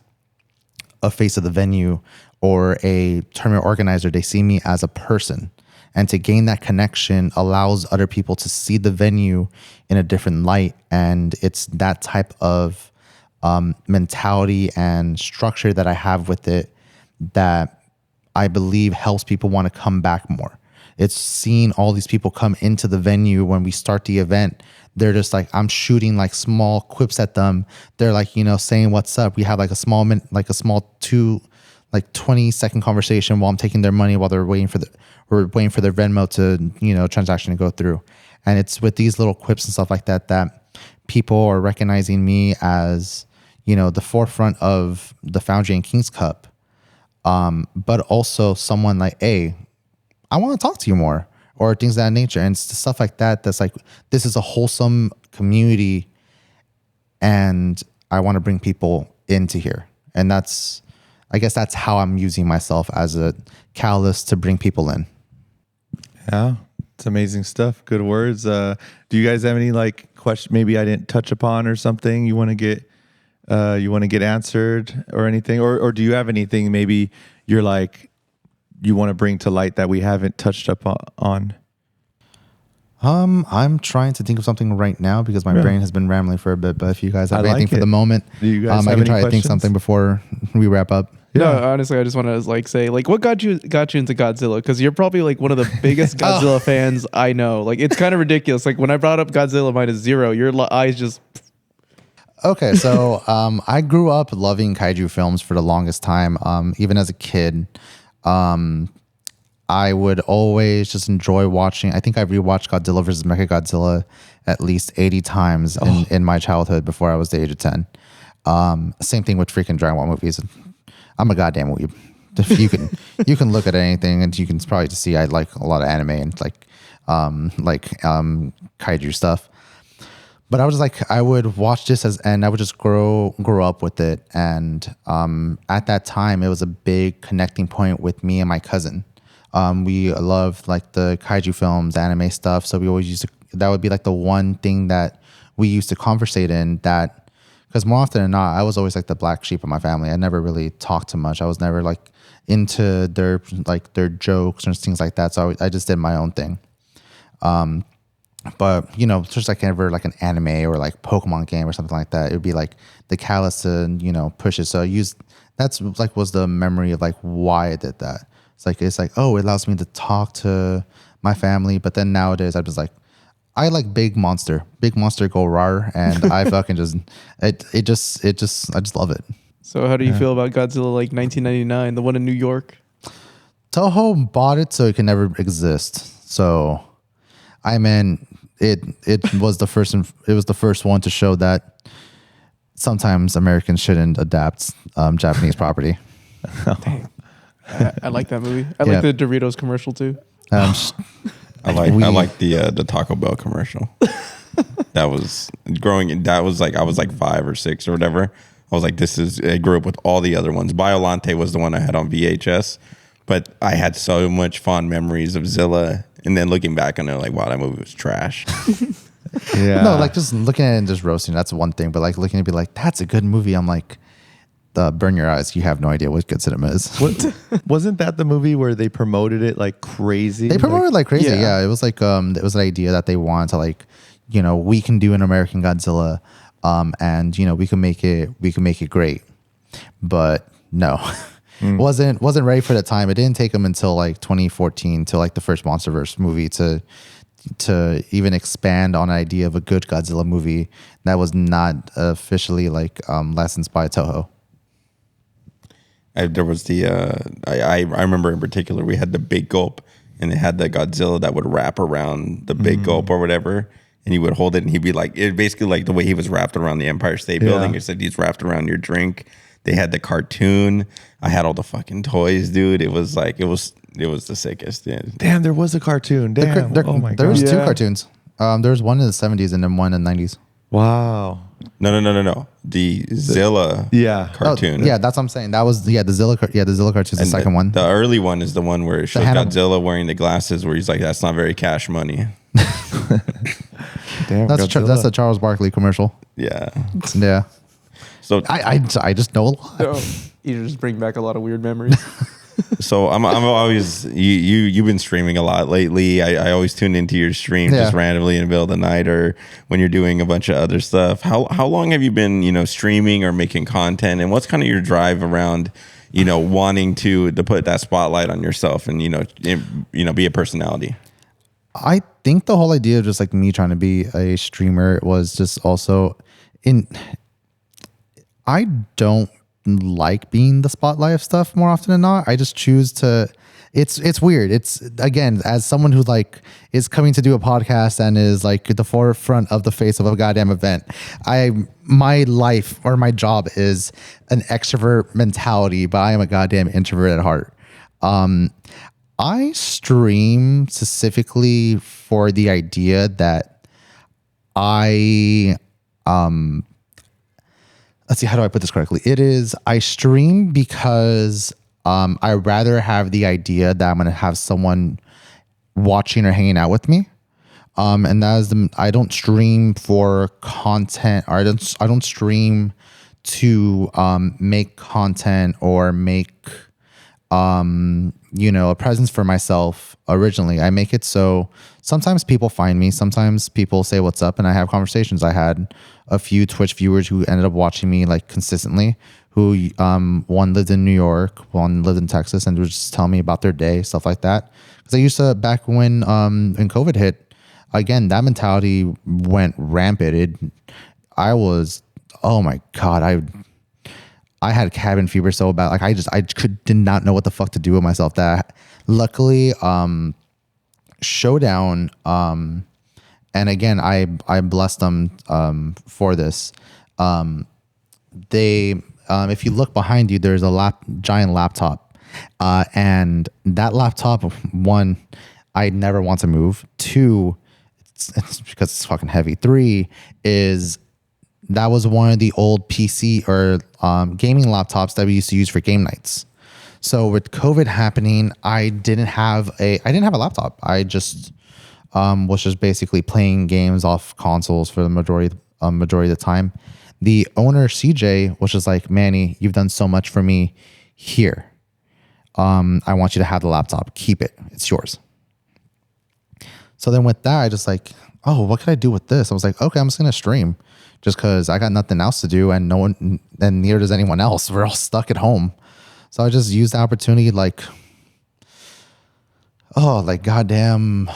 S1: a face of the venue or a tournament organizer. They see me as a person. And to gain that connection allows other people to see the venue in a different light. And it's that type of mentality and structure that I have with it that I believe helps people want to come back more. It's seeing all these people come into the venue when we start the event. They're just like, I'm shooting like small quips at them. They're like, saying what's up. We have like a small 20-second conversation while I'm taking their money while they're waiting for their Venmo to, transaction to go through. And it's with these little quips and stuff like that, that people are recognizing me as, the forefront of the Foundry and Kings Cup. But also someone like, hey, I want to talk to you more, or things of that nature. And it's stuff like that. That's like, this is a wholesome community and I want to bring people into here. And I guess that's how I'm using myself as a catalyst to bring people in.
S3: Yeah, it's amazing stuff. Good words. Do you guys have any like question maybe I didn't touch upon or something you want to get answered or anything? Or do you have anything maybe you're like you want to bring to light that we haven't touched up on?
S1: I'm trying to think of something right now because my brain has been rambling for a bit. But if you guys have anything for the moment,
S3: do you guys
S1: I
S3: have
S1: can try
S3: any
S1: to think something before we wrap up.
S4: No, honestly, I just want to like say like what got you into Godzilla, because you're probably like one of the biggest Godzilla fans I know. Like it's kind of ridiculous. Like when I brought up Godzilla -0, your eyes just.
S1: Okay, so I grew up loving kaiju films for the longest time. Even as a kid, I would always just enjoy watching. I think I rewatched Godzilla vs. Mechagodzilla at least 80 times in my childhood before I was the age of 10. Same thing with freaking Dragon Ball movies. I'm a goddamn weeb. You can look at anything and you can probably just see I like a lot of anime and like kaiju stuff. But I was like, I would watch this and I would just grow up with it. And at that time, it was a big connecting point with me and my cousin. We loved like the kaiju films, anime stuff. So we always that would be like the one thing that we used to conversate in, that because more often than not, I was always like the black sheep of my family. I never really talked too much. I was never like into their jokes or things like that. So I just did my own thing. But just like ever like an anime or like Pokemon game or something like that, it would be like the callus to push it. So that's like was the memory of like why I did that. It's like oh, it allows me to talk to my family. But then nowadays I'm just like, I like big monster go rar, and I fucking I just love it.
S4: So how do you feel about Godzilla like 1999, the one in New York?
S1: Toho bought it so it can never exist. So I mean, it was the first one to show that sometimes Americans shouldn't adapt Japanese property.
S4: Dang. I like that movie. I like the Doritos commercial too.
S2: I like the Taco Bell commercial. That was growing. That was like I was like 5 or 6 or whatever. I was like, I grew up with all the other ones. Biolante was the one I had on VHS, but I had so much fond memories of Zilla. And then looking back on it, like, wow, that movie was trash.
S1: Yeah. No, like just looking at it and just roasting, that's one thing. But like looking at it, be like, that's a good movie. I'm like, burn your eyes. You have no idea what good cinema is.
S3: Wasn't that the movie where they promoted it like crazy?
S1: They promoted it like crazy. Yeah. It was like it was an idea that they wanted to like, we can do an American Godzilla, and we can make it great. But no. Wasn't ready for the time. It didn't take them until like 2014 till like the first MonsterVerse movie to even expand on an idea of a good Godzilla movie that was not officially like licensed by Toho.
S2: There was I remember in particular we had the Big Gulp, and it had the Godzilla that would wrap around the Big Gulp or whatever, and he would hold it and he'd be like, it basically like the way he was wrapped around the Empire State Building. It said he's wrapped around your drink. They had the cartoon. I had all the fucking toys, dude. It was like it was the sickest. Yeah.
S3: Damn, there was a cartoon. Damn.
S1: Oh my god. There was 2 cartoons. There's one in the 70s and then one in the 90s.
S3: Wow.
S2: No. The Zilla
S3: Yeah.
S2: cartoon.
S1: Oh, yeah, that's what I'm saying. That was the Zilla. The Zilla cartoon is the
S2: And
S1: second one.
S2: The early one is the one where it shows
S1: Hannibal-
S2: Godzilla wearing the glasses, where he's like, "That's not very cash money."
S3: Damn.
S1: That's a Charles Barkley commercial.
S2: Yeah.
S1: Yeah.
S2: So
S1: I just know a lot.
S4: You just bring back a lot of weird memories.
S2: So I'm always you've been streaming a lot lately. I always tune into your stream just randomly in the middle of the night or when you're doing a bunch of other stuff. How long have you been streaming or making content, and what's kind of your drive around wanting to put that spotlight on yourself and be a personality?
S1: I think the whole idea of just like me trying to be a streamer was just also I don't like being the spotlight of stuff more often than not. I just choose to. It's weird. It's, again, as someone who like is coming to do a podcast and is like at the forefront of the face of a goddamn event. My life or my job is an extrovert mentality, but I am a goddamn introvert at heart. I stream specifically for the idea that let's see, how do I put this correctly? I stream because I rather have the idea that I'm going to have someone watching or hanging out with me. And that is I don't stream for content, or I don't stream to make content or make a presence for myself. Originally, I make it so sometimes people find me, sometimes people say what's up, and I have conversations. I had a few Twitch viewers who ended up watching me like consistently, who one lived in New York, one lived in Texas, and would just tell me about their day, stuff like that. Because I used to, back when COVID hit, again, that mentality went rampant. Oh my God, I had cabin fever so bad. Like I did not know what the fuck to do with myself. That luckily, Showdown, and again, I blessed them for this. If you look behind you, there's a giant laptop, and that laptop, one, I never want to move. Two, it's because it's fucking heavy. Three is that was one of the old PC or gaming laptops that we used to use for game nights. So with COVID happening, I didn't have a laptop. I just was just basically playing games off consoles for the majority of the time. The owner, CJ, was just like, Manny, you've done so much for me here. I want you to have the laptop. Keep it. It's yours. So then with that, I just like, oh, what can I do with this? I was like, okay, I'm just going to stream just because I got nothing else to do and neither does anyone else. We're all stuck at home. So I just used the opportunity like goddamn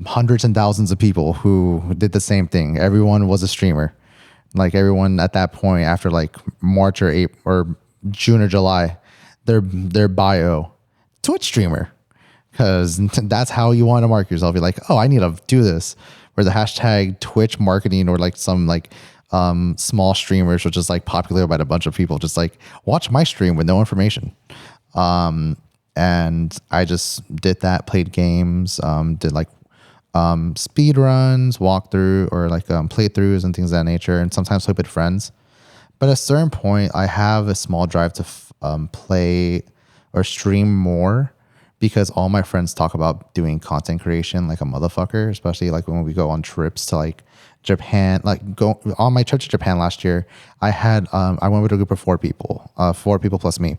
S1: hundreds and thousands of people who did the same thing. Everyone was a streamer. Like everyone at that point after like March or April or June or July, their bio, Twitch streamer. Because that's how you want to mark yourself. You're like, oh, I need to do this. Or the hashtag Twitch marketing or like some like small streamers, which is like popular by a bunch of people, just like watch my stream with no information. And I just did that, played games, did like speed runs, walkthrough, or like playthroughs and things of that nature, and sometimes play with friends. But at a certain point, I have a small drive to play or stream more because all my friends talk about doing content creation like a motherfucker, especially like when we go on trips to like Japan. Like go on my trip to Japan last year, I went with a group of 4 people plus me.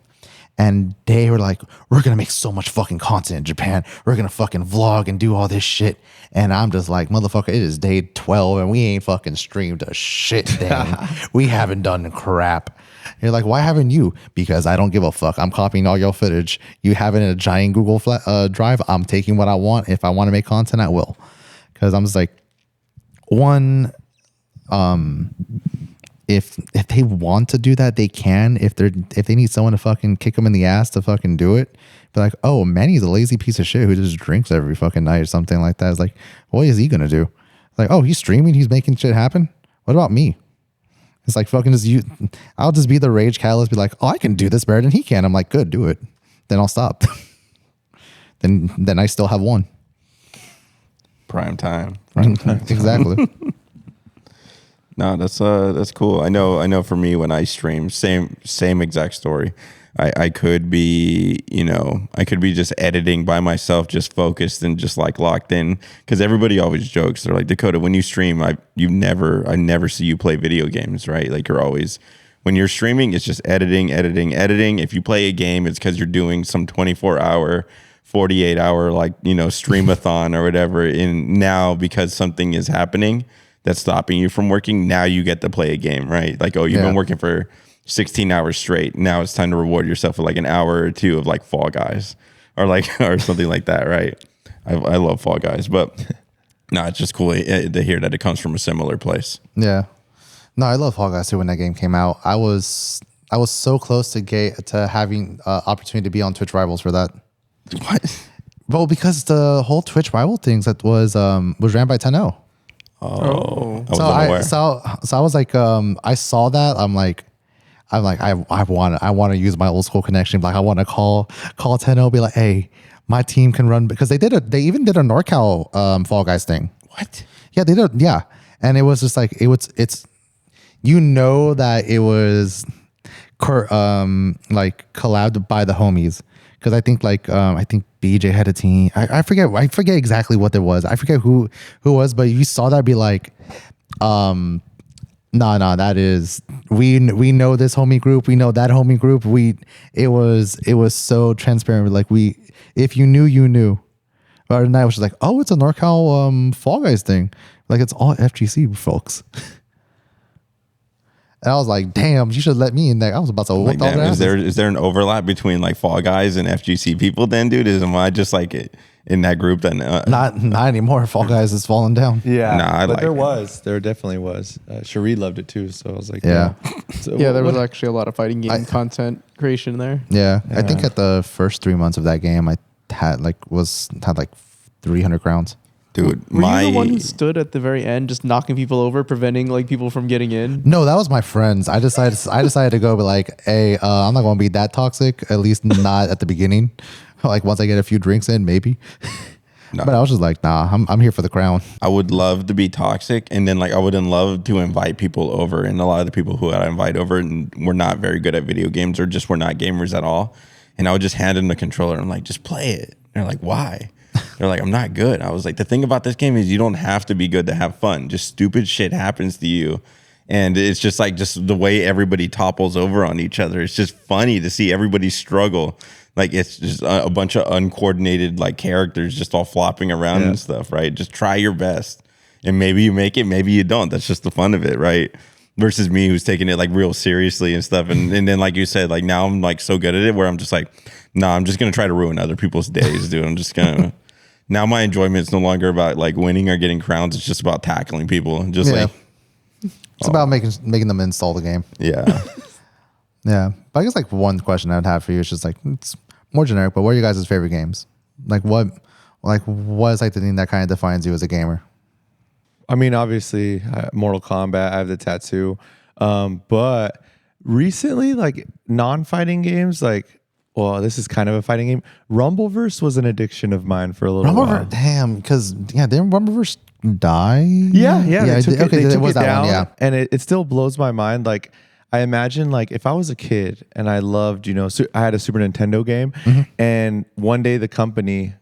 S1: And they were like, we're going to make so much fucking content in Japan. We're going to fucking vlog and do all this shit. And I'm just like, motherfucker, it is day 12 and we ain't fucking streamed a shit thing. We haven't done crap. You're like, why haven't you? Because I don't give a fuck. I'm copying all your footage. You have it in a giant Google Drive. I'm taking what I want. If I want to make content, I will. Because I'm just like, one, if they want to do that, they can. If they need someone to fucking kick them in the ass to fucking do it, be like, oh, Manny's a lazy piece of shit who just drinks every fucking night or something like that. It's like, what is he gonna do? Like, oh, he's streaming, he's making shit happen. What about me? It's like fucking I'll just be the rage catalyst, be like, oh, I can do this better than he can. I'm like, good, do it. Then I'll stop. then I still have one.
S2: Prime time.
S1: Exactly.
S2: No, that's cool. I know for me when I stream, same exact story. I could be, I could be just editing by myself, just focused and just like locked in. Because everybody always jokes. They're like, Dakota, when you stream, I never see you play video games, right? Like you're always, when you're streaming, it's just editing. If you play a game, it's because you're doing some 24-hour, 48-hour streamathon or whatever. And now because something is happening that's stopping you from working, now you get to play a game, right? Like, oh, you've been working for 16 hours straight. Now it's time to reward yourself with like an hour or two of like Fall Guys or or something like that, right? I love Fall Guys, but no, it's just cool to hear that it comes from a similar place.
S1: Yeah. No, I love Fall Guys too. When that game came out, I was so close to having opportunity to be on Twitch Rivals for that.
S2: What?
S1: Well, because the whole Twitch rival things that was ran by 10-0.
S2: Oh, I was unaware.
S1: So I was like, I saw that. I'm like, I want to use my old school connection. Like I want to call 10-0, be like, hey, my team can run, because they even did a NorCal Fall Guys thing.
S2: What?
S1: Yeah, they did. Yeah, and it was just like it's that it was like collabed by the homies, because I think BJ had a team. I forget exactly what it was. I forget who it was, but you saw that be like, no, that is, we know this homie group, we know that homie group. It was so transparent. Like if you knew, you knew. But then I was just like, oh, it's a NorCal Fall Guys thing. Like it's all FGC folks. And I was like, damn, you should let me in there. I was about to whoop all their
S2: is there an overlap between like Fall Guys and FGC people then, dude? Am I just like in that group then?
S1: Not anymore. Fall Guys is falling down.
S3: Yeah,
S2: nah,
S3: there definitely was. Cherie loved it too, so I was like,
S1: yeah.
S3: So
S4: Yeah, there was actually a lot of fighting game content creation there.
S1: Yeah, I think at the first 3 months of that game, I had like 300 crowns.
S2: Dude,
S4: Were you the one who stood at the very end, just knocking people over, preventing like people from getting in?
S1: No, that was my friends. I decided to go, but like, hey, I'm not going to be that toxic. At least not at the beginning. Like once I get a few drinks in, maybe. No. But I was just like, nah, I'm here for the crown.
S2: I would love to be toxic, and then like I would love to invite people over, and a lot of the people who I invite over and were not very good at video games or just were not gamers at all, and I would just hand them the controller and I'm like, just play it. And they're like, why? They're like, I'm not good. I was like, the thing about this game is you don't have to be good to have fun. Just stupid shit happens to you. And it's just the way everybody topples over on each other. It's just funny to see everybody struggle. Like it's just a bunch of uncoordinated like characters just all flopping around and stuff, right? Just try your best. And maybe you make it, maybe you don't. That's just the fun of it, right? Versus me who's taking it like real seriously and stuff. And then like you said, like now I'm like so good at it where I'm just like, nah, I'm just going to try to ruin other people's days, dude. I'm just going to... Now my enjoyment is no longer about like winning or getting crowns. It's just about tackling people. Just like
S1: it's about making them install the game.
S2: Yeah.
S1: Yeah. But I guess like one question I'd have for you is just like, it's more generic, but what are your guys' favorite games? Like what is like the thing that kind of defines you as a gamer?
S3: I mean, obviously, Mortal Kombat. I have the tattoo, but recently, like non-fighting games, like, well, this is kind of a fighting game. Rumbleverse was an addiction of mine for a little while.
S1: Damn, because didn't Rumbleverse die?
S3: Yeah. They took it down,
S1: one, yeah.
S3: And it still blows my mind. Like, I imagine, like, if I was a kid and I loved, I had a Super Nintendo game, and one day the company,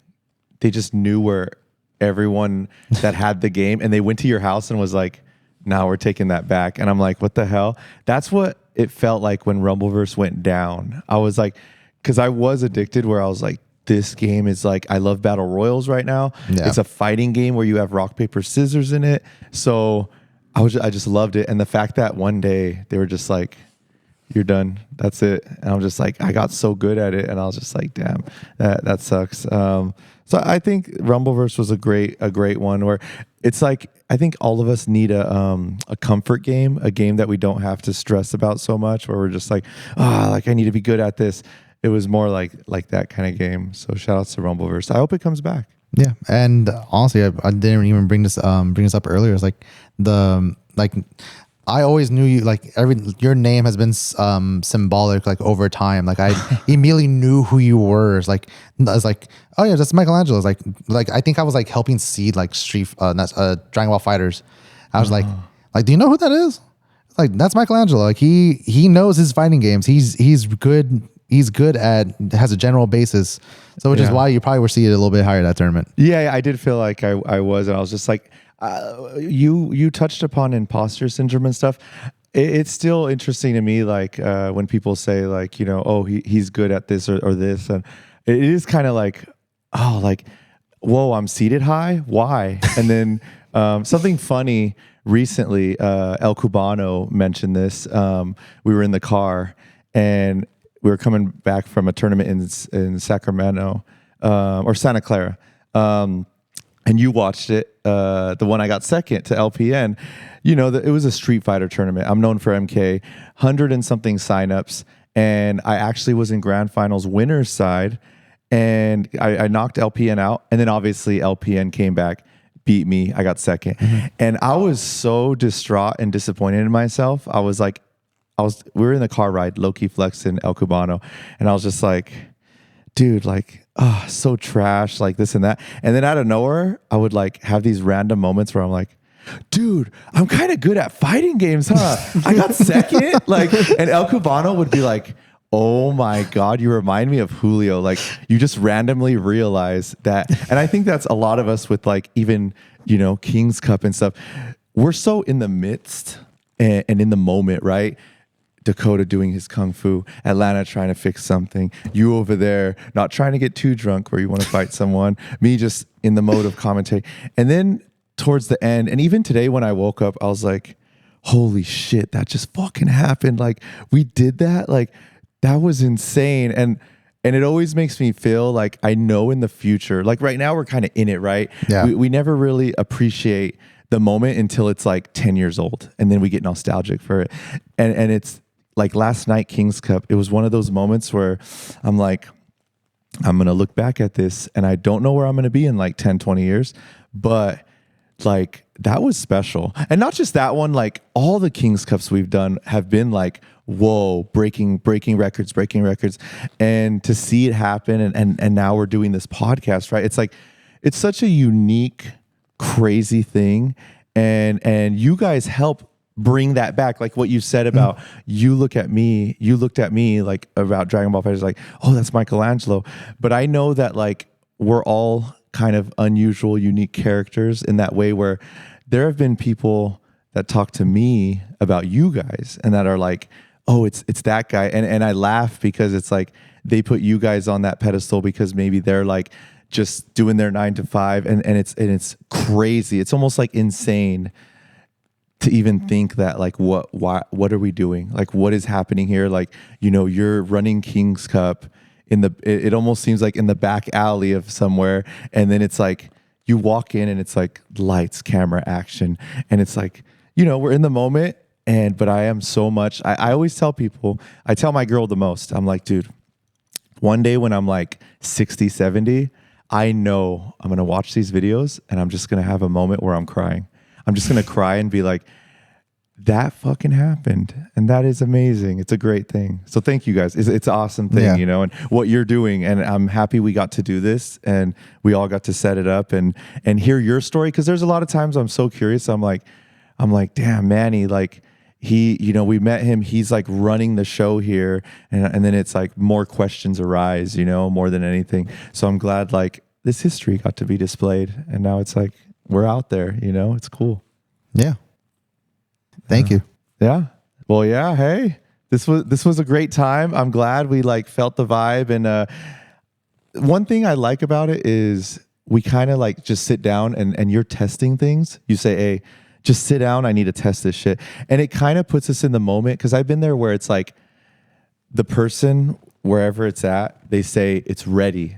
S3: they just knew where everyone that had the game, and they went to your house and was like, "Now we're taking that back." And I'm like, "What the hell?" That's what it felt like when Rumbleverse went down. I was like, because I was addicted, where I was like, this game is like, I love battle royals right now. Yeah. It's a fighting game where you have rock, paper, scissors in it. So I just loved it. And the fact that one day they were just like, "You're done. That's it." And I'm just like, I got so good at it. And I was just like, damn, that sucks. So I think Rumbleverse was a great one where it's like, I think all of us need a comfort game, a game that we don't have to stress about so much, where we're just like, like I need to be good at this. It was more like that kind of game. So shout outs to Rumbleverse. I hope it comes back.
S1: Yeah, and honestly, I didn't even bring this up earlier. It's like I always knew you, like your name has been symbolic like over time. Like I immediately knew who you were. It's like I was like, oh yeah, that's Michelangelo. It's like I think I was like helping seed like Dragon Ball Fighters. I was like, do you know who that is? Like that's Michelangelo. Like he knows his fighting games. He's good. He's good at, has a general basis. So which is why you probably were seated a little bit higher that tournament.
S3: Yeah, I did feel like I was, and I was just like, you touched upon imposter syndrome and stuff. It's still interesting to me, like when people say like, you know, oh, he's good at this or this, and it is kind of like, oh, like, whoa, I'm seated high. Why? And then something funny recently, El Cubano mentioned this. We were in the car and we were coming back from a tournament in Sacramento or Santa Clara. And you watched it, the one I got second to LPN. You know, it was a Street Fighter tournament. I'm known for MK, 100 and something signups. And I actually was in grand finals winners side. And I knocked LPN out. And then obviously LPN came back, beat me. I got second. Mm-hmm. And I was so distraught and disappointed in myself. We were in the car ride, low-key flexing El Cubano. And I was just like, dude, like, oh, so trash, like this and that. And then out of nowhere, I would like have these random moments where I'm like, dude, I'm kind of good at fighting games, huh? I got second. Like, and El Cubano would be like, oh my God, you remind me of Julio. Like, you just randomly realize that. And I think that's a lot of us with like even, you know, King's Cup and stuff. We're so in the midst and in the moment, right? Dakota doing his kung fu, Atlanta trying to fix something, you over there not trying to get too drunk where you want to fight someone, me just in the mode of commentate. And then towards the end, and even today when I woke up, I was like, holy shit, that just fucking happened. Like we did that. Like that was insane. And it always makes me feel like I know in the future, like right now we're kind of in it, right?
S1: Yeah.
S3: We never really appreciate the moment until it's like 10 years old. And then we get nostalgic for it. And it's, like last night, King's Cup, it was one of those moments where I'm like, I'm going to look back at this and I don't know where I'm going to be in like 10, 20 years. But like, that was special. And not just that one, like all the King's Cups we've done have been like, whoa, breaking records. And to see it happen and now we're doing this podcast, right? It's like, it's such a unique, crazy thing. And you guys help bring that back, like what you said about you looked at me like about Dragon Ball Fighters, like, oh, that's Michelangelo. But I know that like we're all kind of unusual, unique characters in that way where there have been people that talk to me about you guys and that are like, oh, it's that guy. And I laugh because it's like they put you guys on that pedestal because maybe they're like just doing their 9 to 5 and it's crazy. It's almost like insane to even think that like what are we doing? Like what is happening here? Like, you know, you're running King's Cup it almost seems like in the back alley of somewhere. And then it's like you walk in and it's like lights, camera, action. And it's like, you know, we're in the moment. But I am so much, I always tell people, I tell my girl the most, I'm like, dude, one day when I'm like 60, 70, I know I'm going to watch these videos and I'm just going to have a moment where I'm crying. I'm just going to cry and be like, that fucking happened. And that is amazing. It's a great thing. So thank you guys. It's an awesome thing, you know, and what you're doing. And I'm happy we got to do this and we all got to set it up and hear your story. Cause there's a lot of times I'm so curious. I'm like, damn, Manny, like you know, we met him, he's like running the show here. And then it's like more questions arise, you know, more than anything. So I'm glad like this history got to be displayed. And now it's like, we're out there, you know, it's cool.
S1: Yeah. Thank you.
S3: Yeah. Well, yeah. Hey, this was a great time. I'm glad we like felt the vibe. And one thing I like about it is we kind of like just sit down and you're testing things. You say, hey, just sit down. I need to test this shit. And it kind of puts us in the moment. Cause I've been there where it's like the person, wherever it's at, they say it's ready.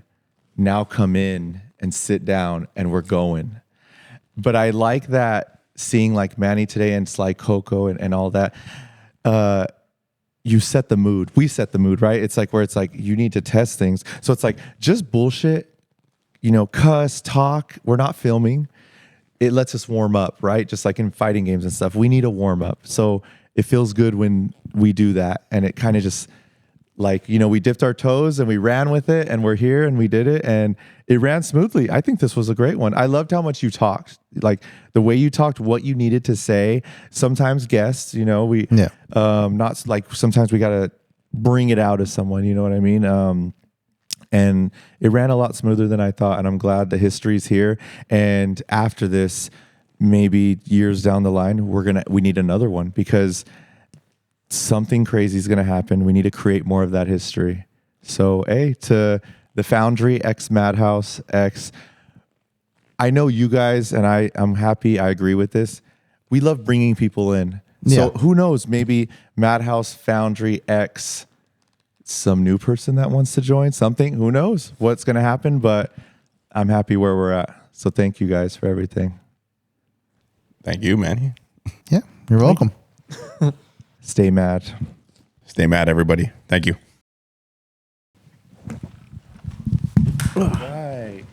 S3: Now come in and sit down and we're going. But I like that seeing like Manny today and Sly Coco and all that. You set the mood. We set the mood, right? It's like where it's like you need to test things. So it's like just bullshit, you know, cuss, talk. We're not filming. it lets us warm up, right? Just like in fighting games and stuff, we need a warm up. So it feels good when we do that, and it kind of just like, we dipped our toes and we ran with it, and we're here and we did it, and it ran smoothly. I think this was a great one. I loved how much you talked, like the way you talked, what you needed to say. Sometimes guests, not like sometimes we got to bring it out of someone, you know what I mean? And it ran a lot smoother than I thought, and I'm glad the history's here. And after this, maybe years down the line, we need another one, because something crazy is going to happen. We need to create more of that history. So, to the Foundry X Madhouse X, I know you guys, and I'm happy. I agree with this. We love bringing people in. So who knows? Maybe Madhouse Foundry X, some new person that wants to join, something. Who knows what's going to happen? But I'm happy where we're at. So thank you guys for everything.
S2: Thank you, Manny.
S1: Yeah, you're welcome.
S3: Stay mad.
S2: Stay mad, everybody. Thank you.
S3: Right.